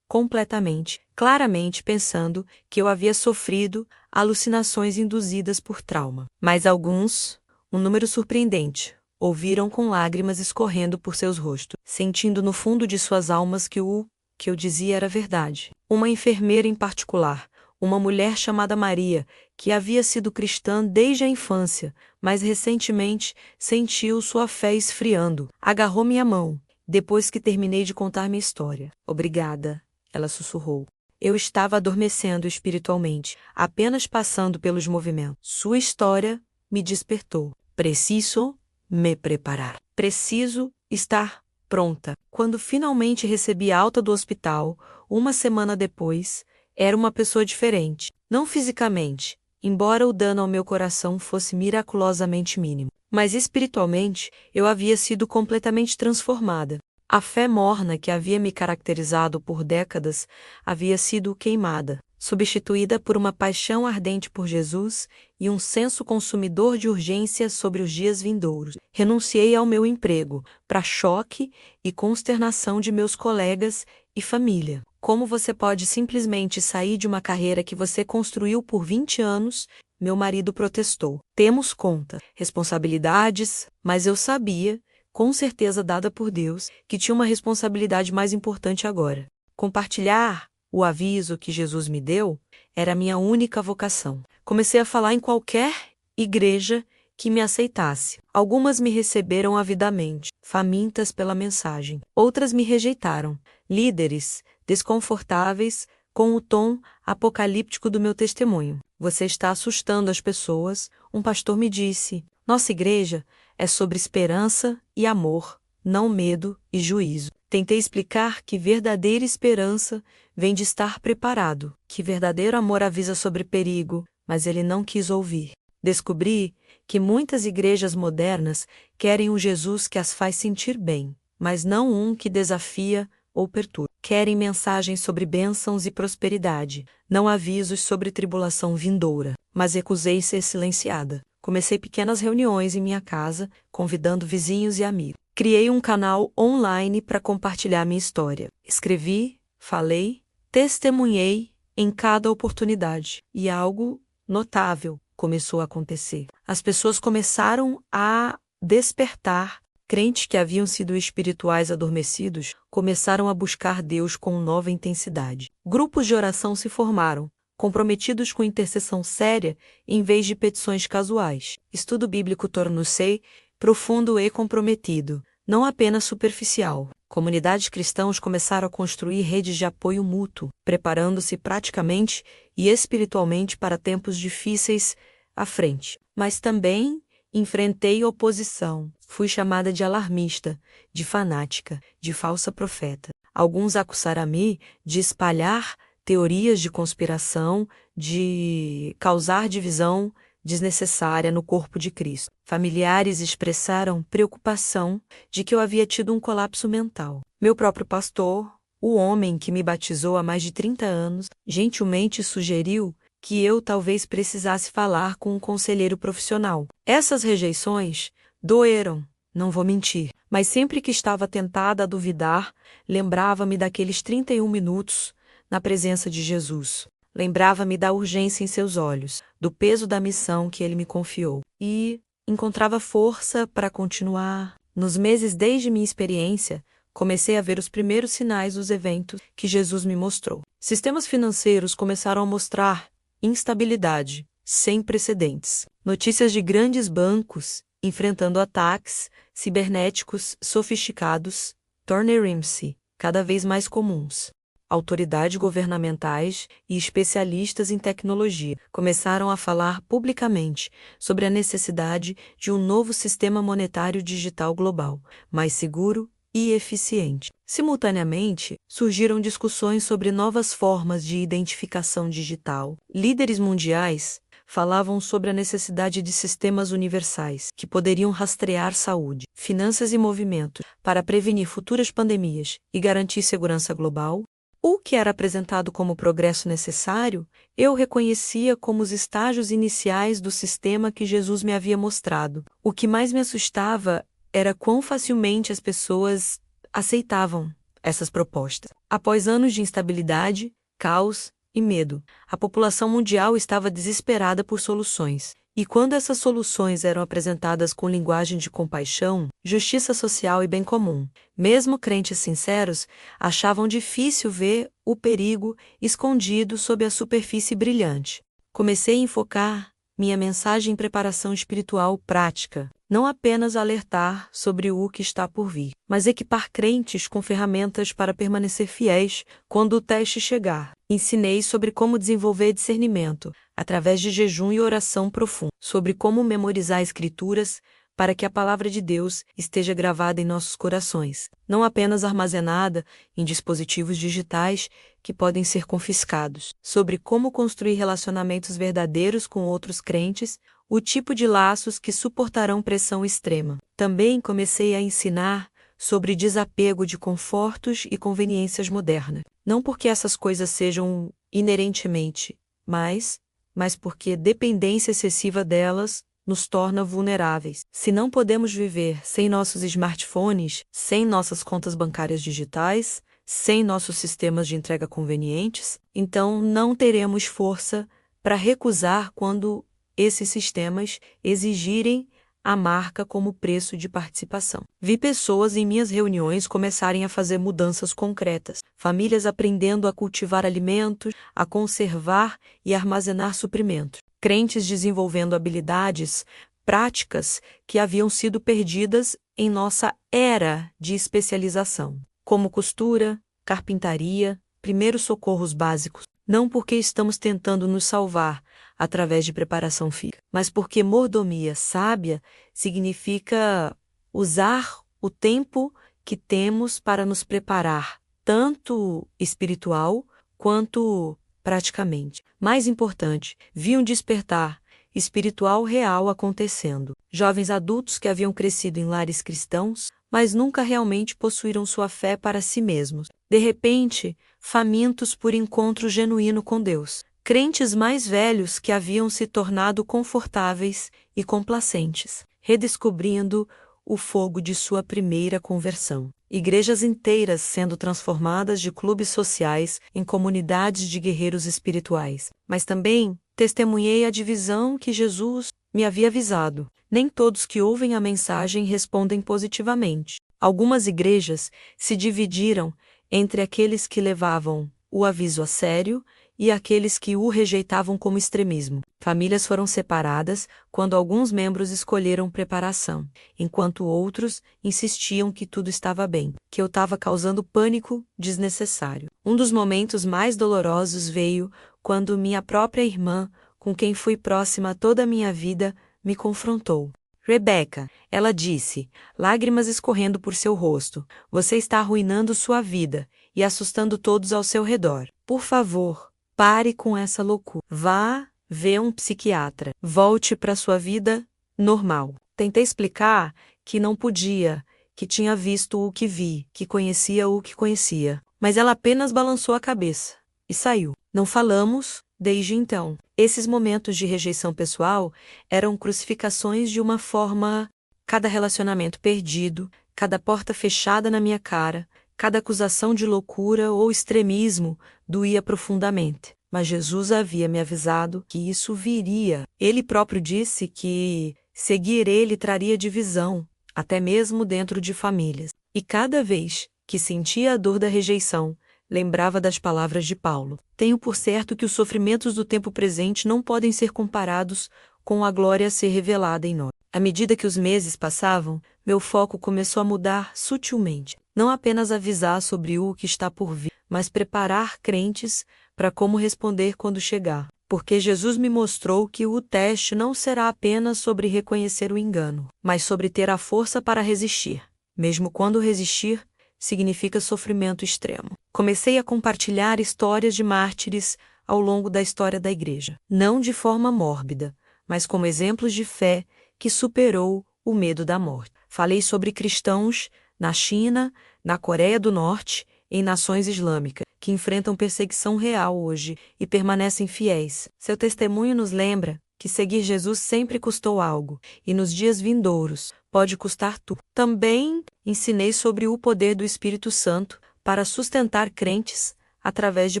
completamente, claramente pensando que eu havia sofrido alucinações induzidas por trauma. Mas alguns, um número surpreendente, ouviram com lágrimas escorrendo por seus rostos, sentindo no fundo de suas almas que o que eu dizia era verdade. Uma enfermeira em particular, uma mulher chamada Maria, que havia sido cristã desde a infância, mas recentemente sentiu sua fé esfriando. Agarrou minha mão, depois que terminei de contar minha história. Obrigada, ela sussurrou. Eu estava adormecendo espiritualmente, apenas passando pelos movimentos. Sua história me despertou. Preciso me preparar. Preciso estar pronta. Quando finalmente recebi alta do hospital, uma semana depois, era uma pessoa diferente. Não fisicamente, embora o dano ao meu coração fosse miraculosamente mínimo. Mas espiritualmente, eu havia sido completamente transformada. A fé morna que havia me caracterizado por décadas havia sido queimada, substituída por uma paixão ardente por Jesus e um senso consumidor de urgência sobre os dias vindouros. Renunciei ao meu emprego, para choque e consternação de meus colegas e família. Como você pode simplesmente sair de uma carreira que você construiu por 20 anos? Meu marido protestou. Temos conta, responsabilidades, mas eu sabia, com certeza dada por Deus, que tinha uma responsabilidade mais importante agora. Compartilhar o aviso que Jesus me deu era a minha única vocação. Comecei a falar em qualquer igreja que me aceitasse. Algumas me receberam avidamente, famintas pela mensagem. Outras me rejeitaram. Líderes, desconfortáveis com o tom apocalíptico do meu testemunho. Você está assustando as pessoas, um pastor me disse. Nossa igreja é sobre esperança e amor, não medo e juízo. Tentei explicar que verdadeira esperança vem de estar preparado, que verdadeiro amor avisa sobre perigo, mas ele não quis ouvir. Descobri que muitas igrejas modernas querem um Jesus que as faz sentir bem, mas não um que desafia ou perturba. Querem mensagens sobre bênçãos e prosperidade, não avisos sobre tribulação vindoura. Mas recusei ser silenciada. Comecei pequenas reuniões em minha casa, convidando vizinhos e amigos. Criei um canal online para compartilhar minha história. Escrevi, falei, testemunhei em cada oportunidade. E algo notável começou a acontecer. As pessoas começaram a despertar. Crentes que haviam sido espirituais adormecidos começaram a buscar Deus com nova intensidade. Grupos de oração se formaram, comprometidos com intercessão séria em vez de petições casuais. Estudo bíblico tornou-se profundo e comprometido, não apenas superficial. Comunidades cristãs começaram a construir redes de apoio mútuo, preparando-se praticamente e espiritualmente para tempos difíceis à frente. Mas também enfrentei oposição. Fui chamada de alarmista, de fanática, de falsa profeta. Alguns acusaram-me de espalhar teorias de conspiração, de causar divisão desnecessária no corpo de Cristo. Familiares expressaram preocupação de que eu havia tido um colapso mental. Meu próprio pastor, o homem que me batizou há mais de 30 anos, gentilmente sugeriu que eu talvez precisasse falar com um conselheiro profissional. Essas rejeições doeram, não vou mentir, mas sempre que estava tentada a duvidar, lembrava-me daqueles 31 minutos na presença de Jesus. Lembrava-me da urgência em seus olhos, do peso da missão que ele me confiou. E encontrava força para continuar. Nos meses desde minha experiência, comecei a ver os primeiros sinais dos eventos que Jesus me mostrou. Sistemas financeiros começaram a mostrar instabilidade sem precedentes. Notícias de grandes bancos enfrentando ataques cibernéticos sofisticados tornaram-se cada vez mais comuns. Autoridades governamentais e especialistas em tecnologia começaram a falar publicamente sobre a necessidade de um novo sistema monetário digital global, mais seguro e eficiente. Simultaneamente, surgiram discussões sobre novas formas de identificação digital. Líderes mundiais falavam sobre a necessidade de sistemas universais que poderiam rastrear saúde, finanças e movimentos para prevenir futuras pandemias e garantir segurança global. O que era apresentado como progresso necessário, eu reconhecia como os estágios iniciais do sistema que Jesus me havia mostrado. O que mais me assustava era quão facilmente as pessoas aceitavam essas propostas. Após anos de instabilidade, caos e medo, a população mundial estava desesperada por soluções. E quando essas soluções eram apresentadas com linguagem de compaixão, justiça social e bem comum, mesmo crentes sinceros achavam difícil ver o perigo escondido sob a superfície brilhante. Comecei a enfocar minha mensagem em preparação espiritual prática, não apenas alertar sobre o que está por vir, mas equipar crentes com ferramentas para permanecer fiéis quando o teste chegar. Ensinei sobre como desenvolver discernimento, através de jejum e oração profunda, sobre como memorizar escrituras para que a palavra de Deus esteja gravada em nossos corações, não apenas armazenada em dispositivos digitais que podem ser confiscados, sobre como construir relacionamentos verdadeiros com outros crentes, o tipo de laços que suportarão pressão extrema. Também comecei a ensinar sobre desapego de confortos e conveniências modernas. Não porque essas coisas sejam inerentemente mas porque dependência excessiva delas nos torna vulneráveis. Se não podemos viver sem nossos smartphones, sem nossas contas bancárias digitais, sem nossos sistemas de entrega convenientes, então não teremos força para recusar quando esses sistemas exigirem a marca como preço de participação. Vi pessoas em minhas reuniões começarem a fazer mudanças concretas, famílias aprendendo a cultivar alimentos, a conservar e armazenar suprimentos, crentes desenvolvendo habilidades práticas que haviam sido perdidas em nossa era de especialização, como costura, carpintaria, primeiros socorros básicos, não porque estamos tentando nos salvar através de preparação física, mas porque mordomia sábia significa usar o tempo que temos para nos preparar, tanto espiritual quanto praticamente. Mais importante, vi um despertar espiritual real acontecendo. Jovens adultos que haviam crescido em lares cristãos, mas nunca realmente possuíram sua fé para si mesmos. De repente, famintos por encontro genuíno com Deus. Crentes mais velhos que haviam se tornado confortáveis e complacentes, redescobrindo o fogo de sua primeira conversão. Igrejas inteiras sendo transformadas de clubes sociais em comunidades de guerreiros espirituais. Mas também testemunhei a divisão que Jesus me havia avisado. Nem todos que ouvem a mensagem respondem positivamente. Algumas igrejas se dividiram entre aqueles que levavam o aviso a sério e aqueles que o rejeitavam como extremismo. Famílias foram separadas quando alguns membros escolheram preparação, enquanto outros insistiam que tudo estava bem, que eu estava causando pânico desnecessário. Um dos momentos mais dolorosos veio quando minha própria irmã, com quem fui próxima toda a minha vida, me confrontou. Rebecca, ela disse, lágrimas escorrendo por seu rosto, você está arruinando sua vida e assustando todos ao seu redor. Por favor, pare com essa loucura. Vá ver um psiquiatra. Volte para sua vida normal. Tentei explicar que não podia, que tinha visto o que vi, que conhecia o que conhecia. Mas ela apenas balançou a cabeça e saiu. Não falamos desde então. Esses momentos de rejeição pessoal eram crucificações de uma forma. Cada relacionamento perdido, cada porta fechada na minha cara, cada acusação de loucura ou extremismo doía profundamente. Mas Jesus havia me avisado que isso viria. Ele próprio disse que seguir ele traria divisão, até mesmo dentro de famílias. E cada vez que sentia a dor da rejeição, lembrava das palavras de Paulo. Tenho por certo que os sofrimentos do tempo presente não podem ser comparados com a glória a ser revelada em nós. À medida que os meses passavam, meu foco começou a mudar sutilmente. Não apenas avisar sobre o que está por vir, mas preparar crentes para como responder quando chegar. Porque Jesus me mostrou que o teste não será apenas sobre reconhecer o engano, mas sobre ter a força para resistir. Mesmo quando resistir significa sofrimento extremo. Comecei a compartilhar histórias de mártires ao longo da história da igreja. Não de forma mórbida, mas como exemplos de fé que superou o medo da morte. Falei sobre cristãos na China, na Coreia do Norte, em nações islâmicas, que enfrentam perseguição real hoje e permanecem fiéis. Seu testemunho nos lembra que seguir Jesus sempre custou algo, e nos dias vindouros pode custar tudo. Também ensinei sobre o poder do Espírito Santo para sustentar crentes através de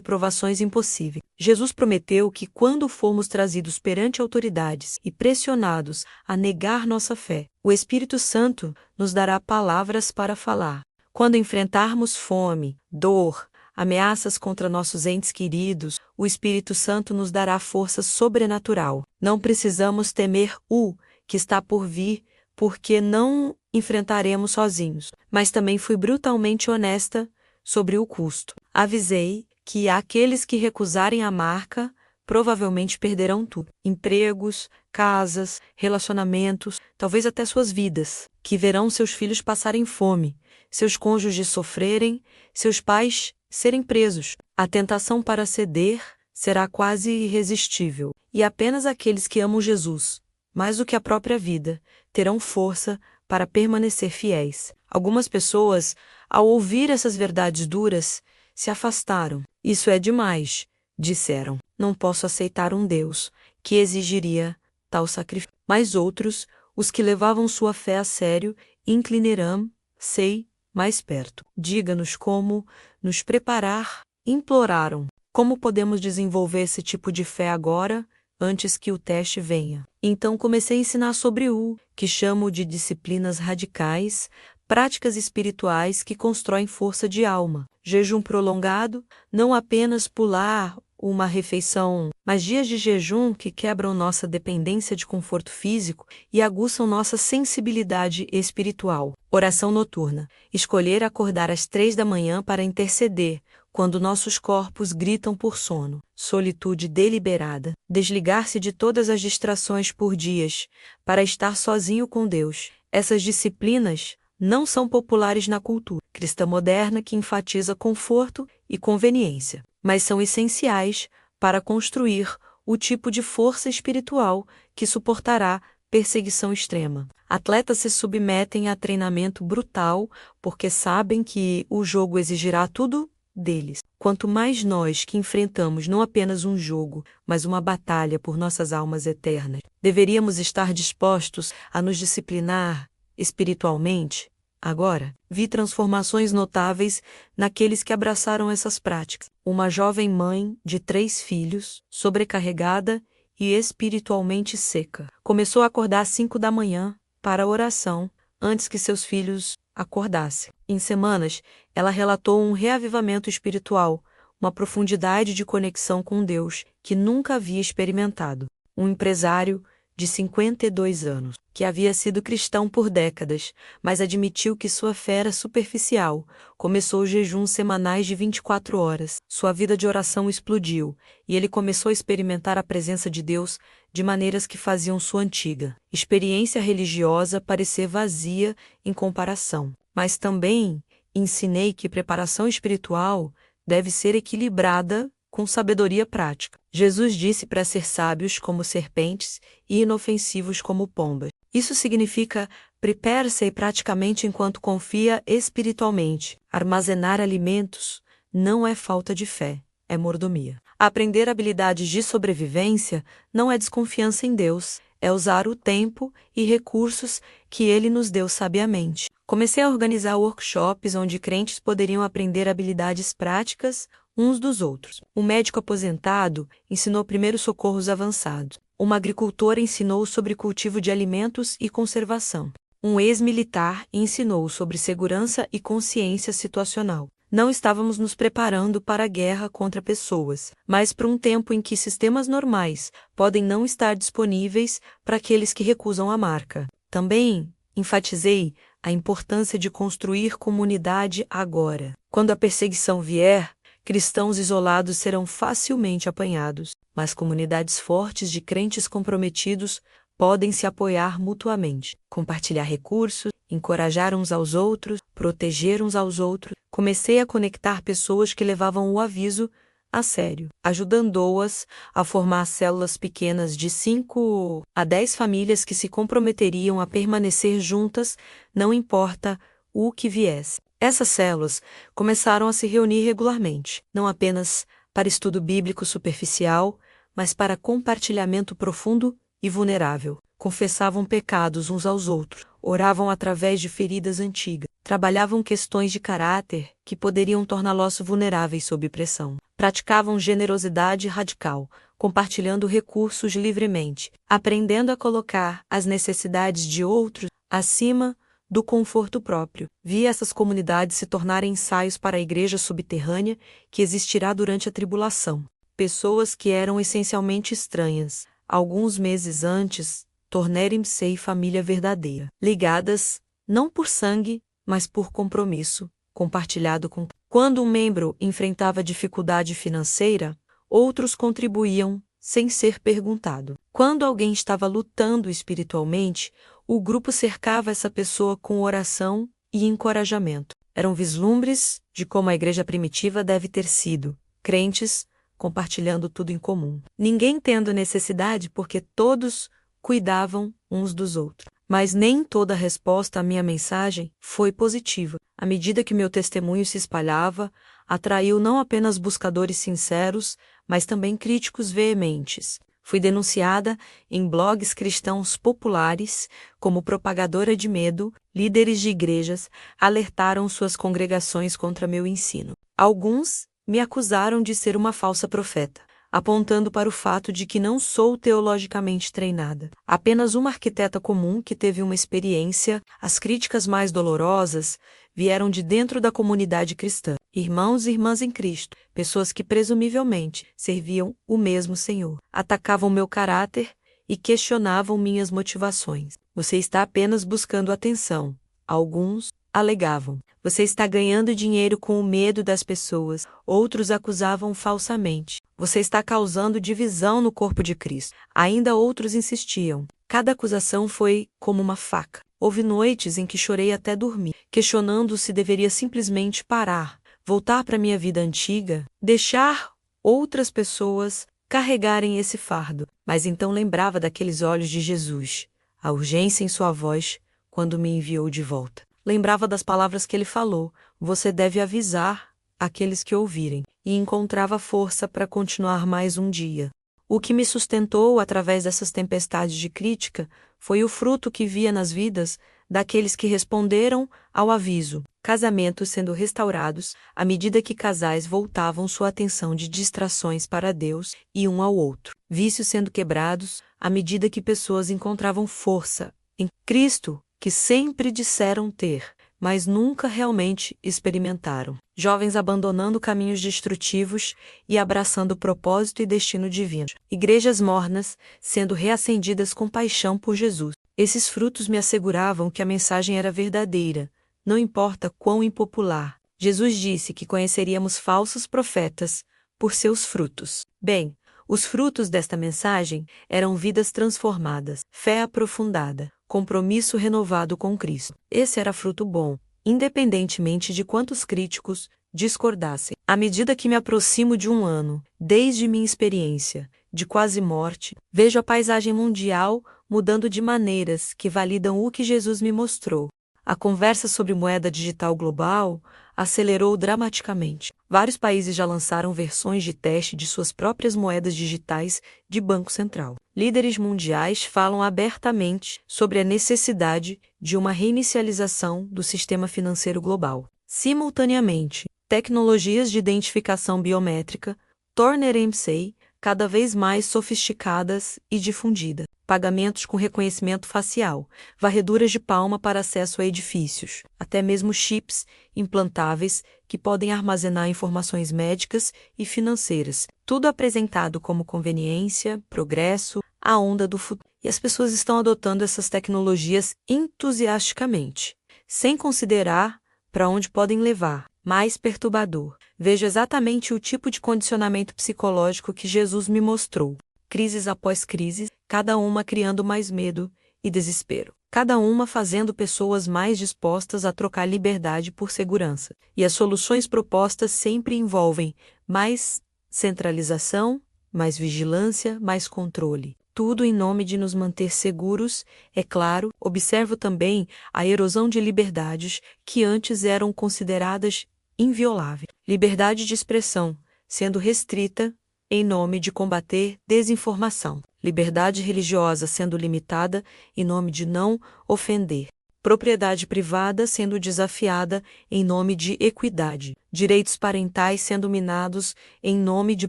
provações impossíveis. Jesus prometeu que quando formos trazidos perante autoridades e pressionados a negar nossa fé, o Espírito Santo nos dará palavras para falar. Quando enfrentarmos fome, dor, ameaças contra nossos entes queridos, o Espírito Santo nos dará força sobrenatural. Não precisamos temer o que está por vir, porque não enfrentaremos sozinhos. Mas também fui brutalmente honesta sobre o custo. Avisei que aqueles que recusarem a marca provavelmente perderão tudo. Empregos, casas, relacionamentos, talvez até suas vidas, que verão seus filhos passarem fome, seus cônjuges sofrerem, seus pais serem presos. A tentação para ceder será quase irresistível, e apenas aqueles que amam Jesus, mais do que a própria vida, terão força para permanecer fiéis. Algumas pessoas, ao ouvir essas verdades duras, se afastaram. Isso é demais, disseram. Não posso aceitar um Deus que exigiria tal sacrifício. Mas outros, os que levavam sua fé a sério, inclinarão-se mais perto. Diga-nos como nos preparar, imploraram. Como podemos desenvolver esse tipo de fé agora, antes que o teste venha? Então comecei a ensinar sobre o que chamo de disciplinas radicais, práticas espirituais que constroem força de alma. Jejum prolongado, não apenas pular uma refeição, mas dias de jejum que quebram nossa dependência de conforto físico e aguçam nossa sensibilidade espiritual. Oração noturna. Escolher acordar às 3 da manhã para interceder, quando nossos corpos gritam por sono. Solitude deliberada. Desligar-se de todas as distrações por dias, para estar sozinho com Deus. Essas disciplinas não são populares na cultura cristã moderna que enfatiza conforto e conveniência, mas são essenciais para construir o tipo de força espiritual que suportará perseguição extrema. Atletas se submetem a treinamento brutal porque sabem que o jogo exigirá tudo deles. Quanto mais nós que enfrentamos não apenas um jogo, mas uma batalha por nossas almas eternas, deveríamos estar dispostos a nos disciplinar espiritualmente. Agora, vi transformações notáveis naqueles que abraçaram essas práticas. Uma jovem mãe de 3 filhos, sobrecarregada e espiritualmente seca, começou a acordar às 5 da manhã para a oração antes que seus filhos acordassem. Em semanas, ela relatou um reavivamento espiritual, uma profundidade de conexão com Deus que nunca havia experimentado. Um empresário de 52 anos, que havia sido cristão por décadas, mas admitiu que sua fé era superficial, começou jejuns semanais de 24 horas. Sua vida de oração explodiu, e ele começou a experimentar a presença de Deus de maneiras que faziam sua antiga experiência religiosa parecer vazia em comparação. Mas também ensinei que preparação espiritual deve ser equilibrada com sabedoria prática. Jesus disse para ser sábios como serpentes e inofensivos como pombas. Isso significa prepare-se praticamente enquanto confia espiritualmente. Armazenar alimentos não é falta de fé, é mordomia. Aprender habilidades de sobrevivência não é desconfiança em Deus, é usar o tempo e recursos que Ele nos deu sabiamente. Comecei a organizar workshops onde crentes poderiam aprender habilidades práticas uns dos outros. Um médico aposentado ensinou primeiros socorros avançados. Uma agricultora ensinou sobre cultivo de alimentos e conservação. Um ex-militar ensinou sobre segurança e consciência situacional. Não estávamos nos preparando para a guerra contra pessoas, mas para um tempo em que sistemas normais podem não estar disponíveis para aqueles que recusam a marca. Também enfatizei a importância de construir comunidade agora. Quando a perseguição vier, cristãos isolados serão facilmente apanhados, mas comunidades fortes de crentes comprometidos podem se apoiar mutuamente, compartilhar recursos, encorajar uns aos outros, proteger uns aos outros. Comecei a conectar pessoas que levavam o aviso a sério, ajudando-as a formar células pequenas de 5 a 10 famílias que se comprometeriam a permanecer juntas, não importa o que viesse. Essas células começaram a se reunir regularmente, não apenas para estudo bíblico superficial, mas para compartilhamento profundo e vulnerável. Confessavam pecados uns aos outros, oravam através de feridas antigas, trabalhavam questões de caráter que poderiam torná-los vulneráveis sob pressão. Praticavam generosidade radical, compartilhando recursos livremente, aprendendo a colocar as necessidades de outros acima do conforto próprio. Vi essas comunidades se tornarem ensaios para a igreja subterrânea que existirá durante a tribulação. Pessoas que eram essencialmente estranhas, alguns meses antes, tornarem-se família verdadeira, ligadas não por sangue, mas por compromisso, compartilhado com. Quando um membro enfrentava dificuldade financeira, outros contribuíam sem ser perguntado. Quando alguém estava lutando espiritualmente, o grupo cercava essa pessoa com oração e encorajamento. Eram vislumbres de como a igreja primitiva deve ter sido, crentes compartilhando tudo em comum. Ninguém tendo necessidade porque todos cuidavam uns dos outros. Mas nem toda a resposta à minha mensagem foi positiva. À medida que meu testemunho se espalhava, atraiu não apenas buscadores sinceros, mas também críticos veementes. Fui denunciada em blogs cristãos populares como propagadora de medo. Líderes de igrejas alertaram suas congregações contra meu ensino. Alguns me acusaram de ser uma falsa profeta, apontando para o fato de que não sou teologicamente treinada. Apenas uma arquiteta comum que teve uma experiência. As críticas mais dolorosas vieram de dentro da comunidade cristã. Irmãos e irmãs em Cristo, pessoas que presumivelmente serviam o mesmo Senhor, atacavam meu caráter e questionavam minhas motivações. Você está apenas buscando atenção. Alguns alegavam. Você está ganhando dinheiro com o medo das pessoas. Outros acusavam falsamente. Você está causando divisão no corpo de Cristo. Ainda outros insistiam. Cada acusação foi como uma faca. Houve noites em que chorei até dormir, questionando se deveria simplesmente parar, voltar para minha vida antiga, deixar outras pessoas carregarem esse fardo. Mas então lembrava daqueles olhos de Jesus, a urgência em sua voz, quando me enviou de volta. Lembrava das palavras que ele falou: você deve avisar aqueles que ouvirem. E encontrava força para continuar mais um dia. O que me sustentou através dessas tempestades de crítica foi o fruto que via nas vidas daqueles que responderam ao aviso. Casamentos sendo restaurados à medida que casais voltavam sua atenção de distrações para Deus e um ao outro. Vícios sendo quebrados à medida que pessoas encontravam força em Cristo, que sempre disseram ter, mas nunca realmente experimentaram. Jovens abandonando caminhos destrutivos e abraçando o propósito e destino divino. Igrejas mornas sendo reacendidas com paixão por Jesus. Esses frutos me asseguravam que a mensagem era verdadeira, não importa quão impopular. Jesus disse que conheceríamos falsos profetas por seus frutos. Bem, os frutos desta mensagem eram vidas transformadas, fé aprofundada, compromisso renovado com Cristo. Esse era fruto bom, independentemente de quantos críticos discordassem. À medida que me aproximo de um ano, desde minha experiência de quase morte, vejo a paisagem mundial mudando de maneiras que validam o que Jesus me mostrou. A conversa sobre moeda digital global acelerou dramaticamente. Vários países já lançaram versões de teste de suas próprias moedas digitais de Banco Central. Líderes mundiais falam abertamente sobre a necessidade de uma reinicialização do sistema financeiro global. Simultaneamente, tecnologias de identificação biométrica tornam-se cada vez mais sofisticadas e difundidas. Pagamentos com reconhecimento facial, varreduras de palma para acesso a edifícios, até mesmo chips implantáveis que podem armazenar informações médicas e financeiras. Tudo apresentado como conveniência, progresso, a onda do futuro. E as pessoas estão adotando essas tecnologias entusiasticamente, sem considerar para onde podem levar. Mais perturbador. Vejo exatamente o tipo de condicionamento psicológico que Jesus me mostrou. Crises após crises, cada uma criando mais medo e desespero. Cada uma fazendo pessoas mais dispostas a trocar liberdade por segurança. E as soluções propostas sempre envolvem mais centralização, mais vigilância, mais controle. Tudo em nome de nos manter seguros, é claro. Observo também a erosão de liberdades que antes eram consideradas invioláveis. Liberdade de expressão sendo restrita em nome de combater desinformação. Liberdade religiosa sendo limitada em nome de não ofender. Propriedade privada sendo desafiada em nome de equidade. Direitos parentais sendo minados em nome de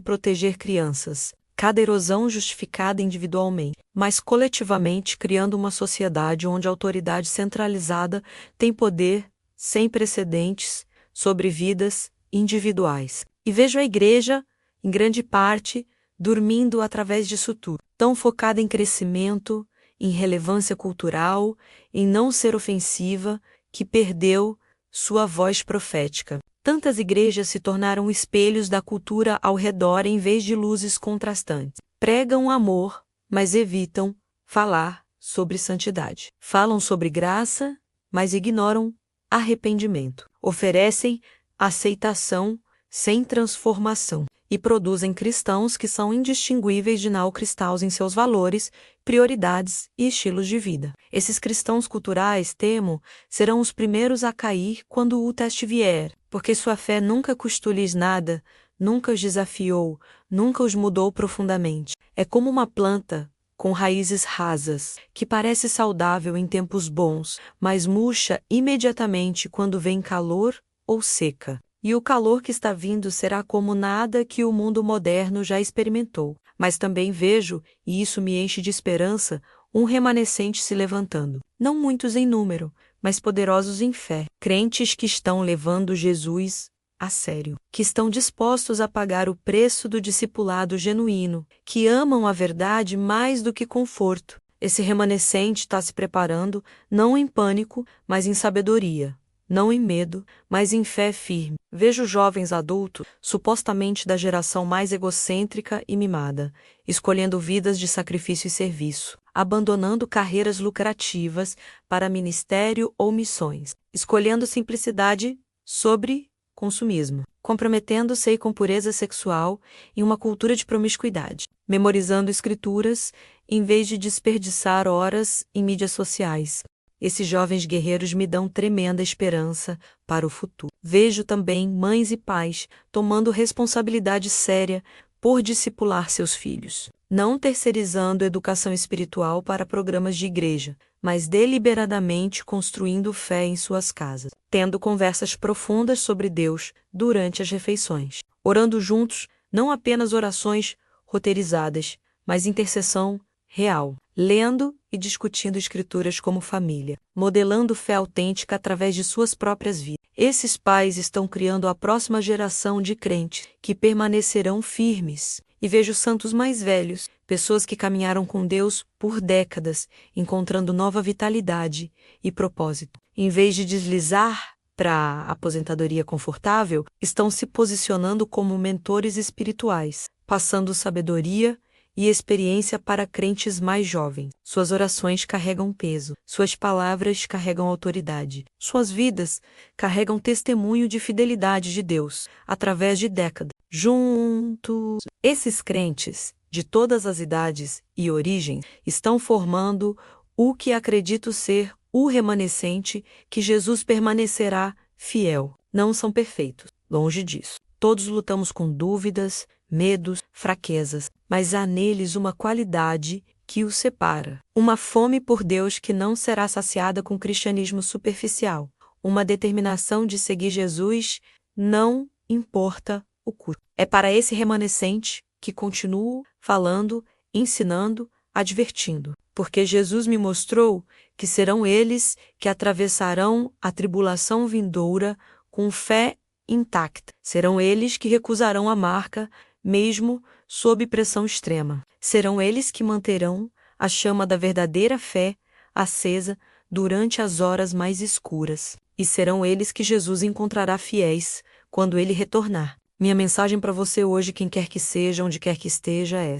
proteger crianças. Cada erosão justificada individualmente, mas coletivamente criando uma sociedade onde a autoridade centralizada tem poder sem precedentes sobre vidas individuais. E vejo a igreja, em grande parte, dormindo através disso tudo, tão focada em crescimento, em relevância cultural, em não ser ofensiva, que perdeu sua voz profética. Tantas igrejas se tornaram espelhos da cultura ao redor em vez de luzes contrastantes. Pregam amor, mas evitam falar sobre santidade. Falam sobre graça, mas ignoram arrependimento. Oferecem aceitação sem transformação. E produzem cristãos que são indistinguíveis de neocristãos em seus valores, prioridades e estilos de vida. Esses cristãos culturais, temo, serão os primeiros a cair quando o teste vier, porque sua fé nunca custou-lhes nada, nunca os desafiou, nunca os mudou profundamente. É como uma planta com raízes rasas, que parece saudável em tempos bons, mas murcha imediatamente quando vem calor ou seca. E o calor que está vindo será como nada que o mundo moderno já experimentou. Mas também vejo, e isso me enche de esperança, um remanescente se levantando. Não muitos em número, mas poderosos em fé. Crentes que estão levando Jesus a sério. Que estão dispostos a pagar o preço do discipulado genuíno. Que amam a verdade mais do que conforto. Esse remanescente está se preparando, não em pânico, mas em sabedoria. Não em medo, mas em fé firme. Vejo jovens adultos, supostamente da geração mais egocêntrica e mimada, escolhendo vidas de sacrifício e serviço, abandonando carreiras lucrativas para ministério ou missões, escolhendo simplicidade sobre consumismo. comprometendo-se com pureza sexual e uma cultura de promiscuidade, memorizando escrituras em vez de desperdiçar horas em mídias sociais. Esses jovens guerreiros me dão tremenda esperança para o futuro. Vejo também mães e pais tomando responsabilidade séria por discipular seus filhos, não terceirizando educação espiritual para programas de igreja, mas deliberadamente construindo fé em suas casas, tendo conversas profundas sobre Deus durante as refeições, orando juntos, não apenas orações roteirizadas, mas intercessão real, lendo e discutindo escrituras como família, modelando fé autêntica através de suas próprias vidas. Esses pais estão criando a próxima geração de crentes que permanecerão firmes. E vejo santos mais velhos, pessoas que caminharam com Deus por décadas, encontrando nova vitalidade e propósito. Em vez de deslizar para a aposentadoria confortável, estão se posicionando como mentores espirituais, passando sabedoria e experiência para crentes mais jovens. Suas orações carregam peso, suas palavras carregam autoridade, suas vidas carregam testemunho de fidelidade de Deus, através de décadas. Juntos, esses crentes, de todas as idades e origens, estão formando o que acredito ser o remanescente que Jesus permanecerá fiel. Não são perfeitos, longe disso. Todos lutamos com dúvidas, medos, fraquezas, mas há neles uma qualidade que os separa. Uma fome por Deus que não será saciada com cristianismo superficial. Uma determinação de seguir Jesus, não importa o custo. É para esse remanescente que continuo falando, ensinando, advertindo. Porque Jesus me mostrou que serão eles que atravessarão a tribulação vindoura com fé intacta. Serão eles que recusarão a marca, mesmo sob pressão extrema. Serão eles que manterão a chama da verdadeira fé acesa durante as horas mais escuras. E serão eles que Jesus encontrará fiéis quando ele retornar. Minha mensagem para você hoje, quem quer que seja, onde quer que esteja, é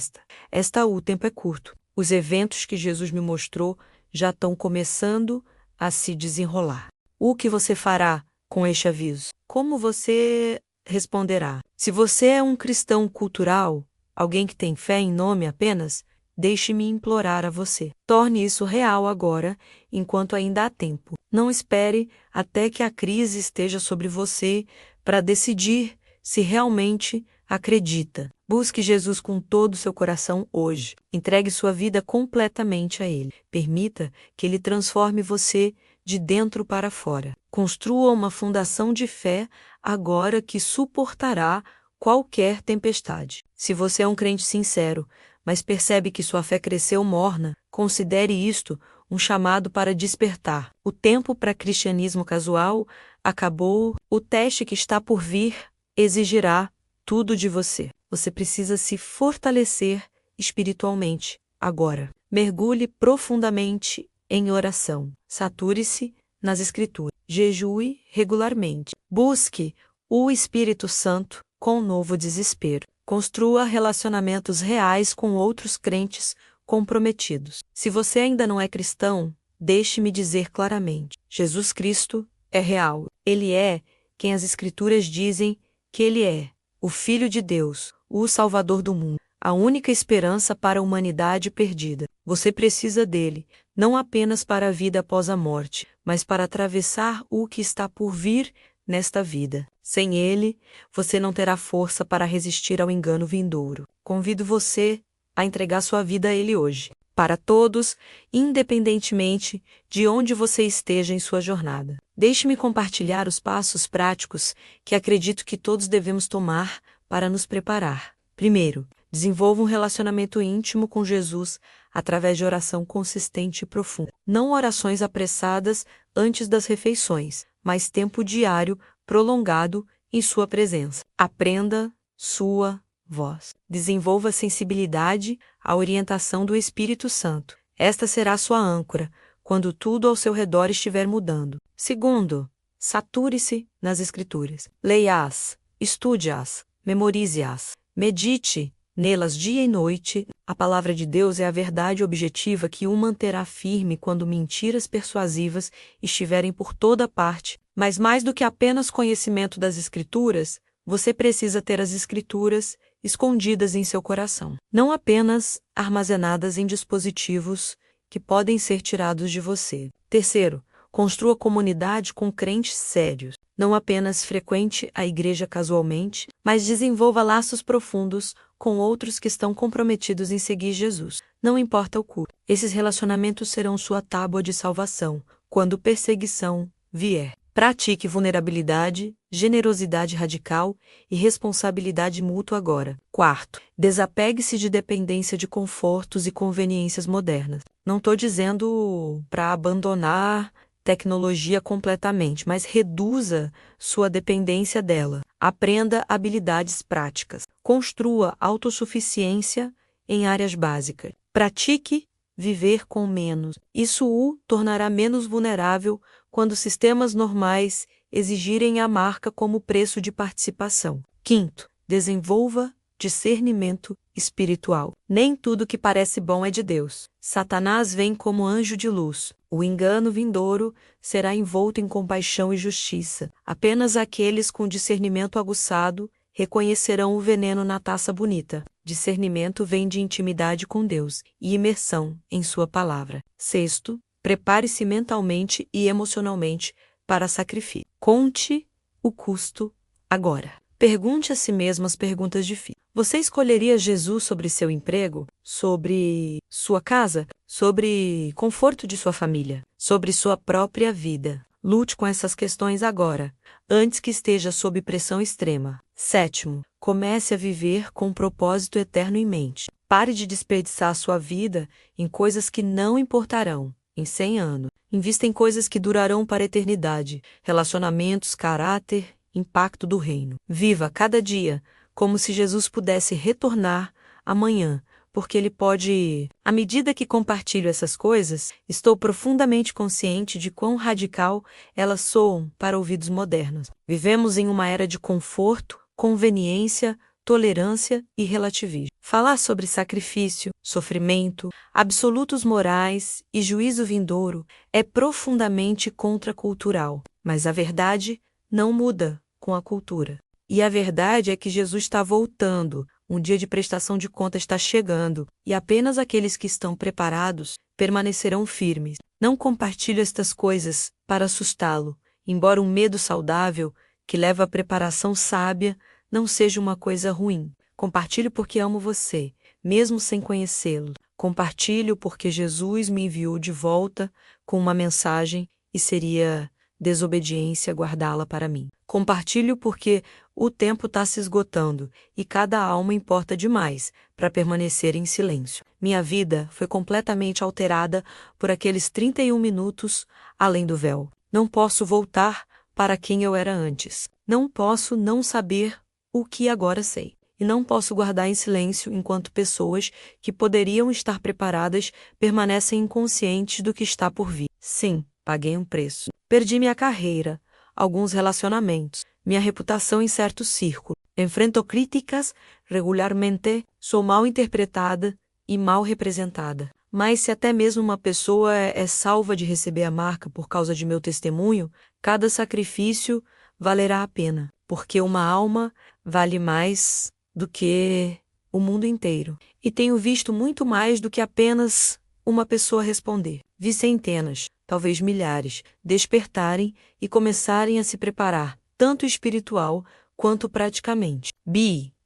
esta. O tempo é curto. Os eventos que Jesus me mostrou já estão começando a se desenrolar. O que você fará com este aviso? Como você responderá? Se você é um cristão cultural, alguém que tem fé em nome apenas, deixe-me implorar a você. Torne isso real agora, enquanto ainda há tempo. Não espere até que a crise esteja sobre você para decidir se realmente acredita. Busque Jesus com todo o seu coração hoje. Entregue sua vida completamente a Ele. Permita que Ele transforme você de dentro para fora. Construa uma fundação de fé agora que suportará qualquer tempestade. Se você é um crente sincero, mas percebe que sua fé cresceu morna, considere isto um chamado para despertar. O tempo para cristianismo casual acabou. O teste que está por vir exigirá tudo de você. Você precisa se fortalecer espiritualmente agora. Mergulhe profundamente em oração. Sature-se nas Escrituras. Jejue regularmente. Busque o Espírito Santo com novo desespero. Construa relacionamentos reais com outros crentes comprometidos. Se você ainda não é cristão, deixe-me dizer claramente: Jesus Cristo é real. Ele é quem as Escrituras dizem que Ele é, o Filho de Deus, o Salvador do mundo, a única esperança para a humanidade perdida. Você precisa dele, não apenas para a vida após a morte, mas para atravessar o que está por vir nesta vida. Sem ele, você não terá força para resistir ao engano vindouro. Convido você a entregar sua vida a ele hoje. Para todos, independentemente de onde você esteja em sua jornada. Deixe-me compartilhar os passos práticos que acredito que todos devemos tomar para nos preparar. Primeiro, desenvolva um relacionamento íntimo com Jesus através de oração consistente e profunda. Não orações apressadas antes das refeições, mas tempo diário prolongado em sua presença. Aprenda sua voz. Desenvolva sensibilidade à orientação do Espírito Santo. Esta será sua âncora quando tudo ao seu redor estiver mudando. Segundo, sature-se nas Escrituras. Leia-as, estude-as, memorize-as, medite nelas dia e noite. A palavra de Deus é a verdade objetiva que o manterá firme quando mentiras persuasivas estiverem por toda parte. Mas mais do que apenas conhecimento das Escrituras, Você precisa ter as Escrituras escondidas em seu coração, não apenas armazenadas em dispositivos que podem ser tirados de você. Terceiro, construa comunidade com crentes sérios. Não apenas frequente a igreja casualmente, mas desenvolva laços profundos com outros que estão comprometidos em seguir Jesus. Não importa o custo. Esses relacionamentos serão sua tábua de salvação quando perseguição vier. Pratique vulnerabilidade, generosidade radical e responsabilidade mútua agora. Quarto, desapegue-se de dependência de confortos e conveniências modernas. Não estou dizendo para abandonar tecnologia completamente, mas reduza sua dependência dela. Aprenda habilidades práticas. Construa autossuficiência em áreas básicas. Pratique viver com menos. Isso o tornará menos vulnerável quando sistemas normais exigirem a marca como preço de participação. Quinto, desenvolva discernimento espiritual. Nem tudo que parece bom é de Deus. Satanás vem como anjo de luz. O engano vindouro será envolto em compaixão e justiça. Apenas aqueles com discernimento aguçado reconhecerão o veneno na taça bonita. Discernimento vem de intimidade com Deus e imersão em sua palavra. Sexto, prepare-se mentalmente e emocionalmente para sacrifício. Conte o custo agora. Pergunte a si mesmo as perguntas difíceis. Você escolheria Jesus sobre seu emprego? Sobre sua casa? Sobre conforto de sua família? Sobre sua própria vida? Lute com essas questões agora, antes que esteja sob pressão extrema. Sétimo, comece a viver com um propósito eterno em mente. Pare de desperdiçar sua vida em coisas que não importarão em 100 anos. Invista em coisas que durarão para a eternidade. Relacionamentos, caráter, impacto do reino. Viva cada dia como se Jesus pudesse retornar amanhã, porque Ele pode. À medida que compartilho essas coisas, estou profundamente consciente de quão radical elas soam para ouvidos modernos. Vivemos em uma era de conforto, conveniência, tolerância e relativismo. Falar sobre sacrifício, sofrimento, absolutos morais e juízo vindouro é profundamente contracultural, mas a verdade não muda com a cultura. E a verdade é que Jesus está voltando, um dia de prestação de contas está chegando, e apenas aqueles que estão preparados permanecerão firmes. Não compartilhe estas coisas para assustá-lo, embora um medo saudável, que leva à preparação sábia, não seja uma coisa ruim. Compartilhe porque amo você, mesmo sem conhecê-lo. Compartilho porque Jesus me enviou de volta com uma mensagem e seria desobediência guardá-la para mim. Compartilho porque o tempo está se esgotando e cada alma importa demais para permanecer em silêncio. Minha vida foi completamente alterada por aqueles 31 minutos além do véu. Não posso voltar para quem eu era antes. Não posso não saber o que agora sei. E não posso guardar em silêncio enquanto pessoas que poderiam estar preparadas permanecem inconscientes do que está por vir. Sim, paguei um preço. Perdi minha carreira, alguns relacionamentos, minha reputação em certo círculo. Enfrento críticas regularmente, sou mal interpretada e mal representada. Mas se até mesmo uma pessoa é salva de receber a marca por causa de meu testemunho, cada sacrifício valerá a pena, porque uma alma vale mais do que o mundo inteiro. E tenho visto muito mais do que apenas uma pessoa responder. Vi centenas, talvez milhares, despertarem e começarem a se preparar, tanto espiritual quanto praticamente.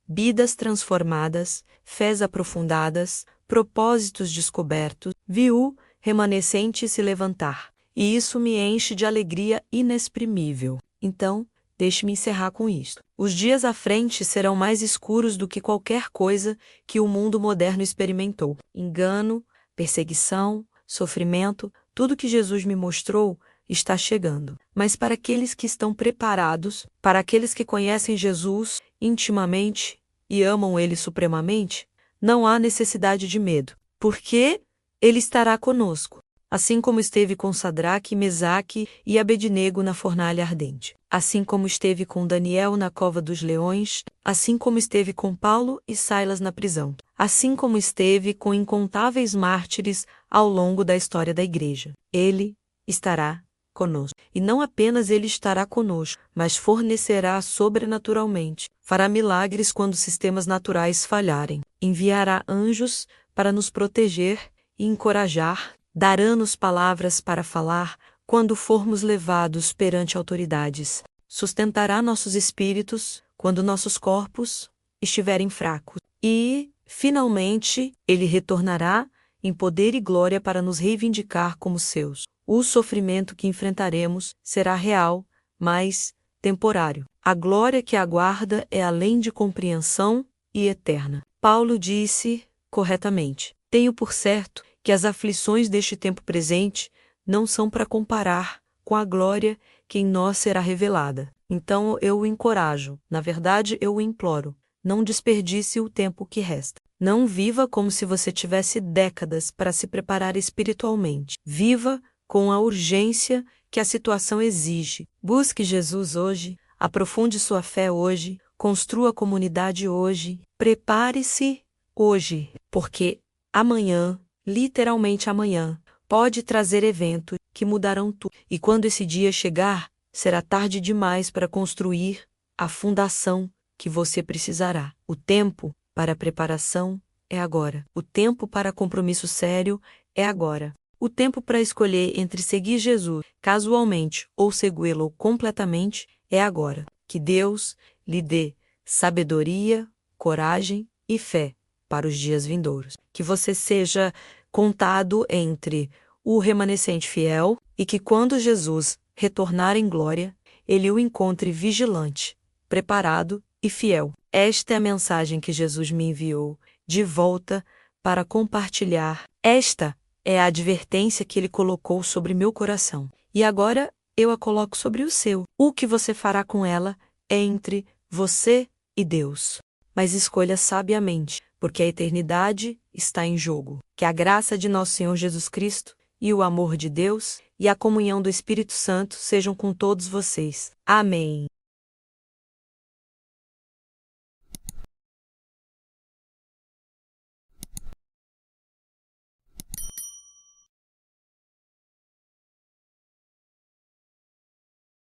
Vidas transformadas, fés aprofundadas, propósitos descobertos, vi o remanescente se levantar. E isso me enche de alegria inexprimível. Então, deixe-me encerrar com isto. Os dias à frente serão mais escuros do que qualquer coisa que o mundo moderno experimentou. Engano, perseguição, sofrimento, tudo que Jesus me mostrou está chegando. Mas para aqueles que estão preparados, para aqueles que conhecem Jesus intimamente e amam Ele supremamente, não há necessidade de medo, porque Ele estará conosco, assim como esteve com Sadraque, Mesaque e Abednego na fornalha ardente, assim como esteve com Daniel na cova dos leões, assim como esteve com Paulo e Silas na prisão, assim como esteve com incontáveis mártires ao longo da história da igreja. Ele estará conosco. E não apenas Ele estará conosco, mas fornecerá sobrenaturalmente Fará milagres quando sistemas naturais falharem. Enviará anjos para nos proteger e encorajar. Dará-nos palavras para falar quando formos levados perante autoridades. Sustentará nossos espíritos quando nossos corpos estiverem fracos. E, finalmente, Ele retornará em poder e glória para nos reivindicar como seus. O sofrimento que enfrentaremos será real, mas temporário. A glória que aguarda é além de compreensão e eterna. Paulo disse corretamente: tenho por certo que as aflições deste tempo presente não são para comparar com a glória que em nós será revelada. Então eu o encorajo, na verdade eu o imploro, não desperdice o tempo que resta. Não viva como se você tivesse décadas para se preparar espiritualmente. Viva com a urgência que a situação exige. Busque Jesus hoje, aprofunde sua fé hoje, construa comunidade hoje, prepare-se hoje, porque amanhã, literalmente amanhã, pode trazer eventos que mudarão tudo. E quando esse dia chegar, será tarde demais para construir a fundação que você precisará. O tempo para a preparação é agora. O tempo para compromisso sério é agora. O tempo para escolher entre seguir Jesus casualmente ou segui-lo completamente é agora. Que Deus lhe dê sabedoria, coragem e fé para os dias vindouros. Que você seja contado entre o remanescente fiel e que quando Jesus retornar em glória, ele o encontre vigilante, preparado e fiel. Esta é a mensagem que Jesus me enviou de volta para compartilhar. Esta é a advertência que ele colocou sobre meu coração. E agora eu a coloco sobre o seu. O que você fará com ela é entre você e Deus. Mas escolha sabiamente, porque a eternidade está em jogo. Que a graça de nosso Senhor Jesus Cristo e o amor de Deus e a comunhão do Espírito Santo sejam com todos vocês. Amém.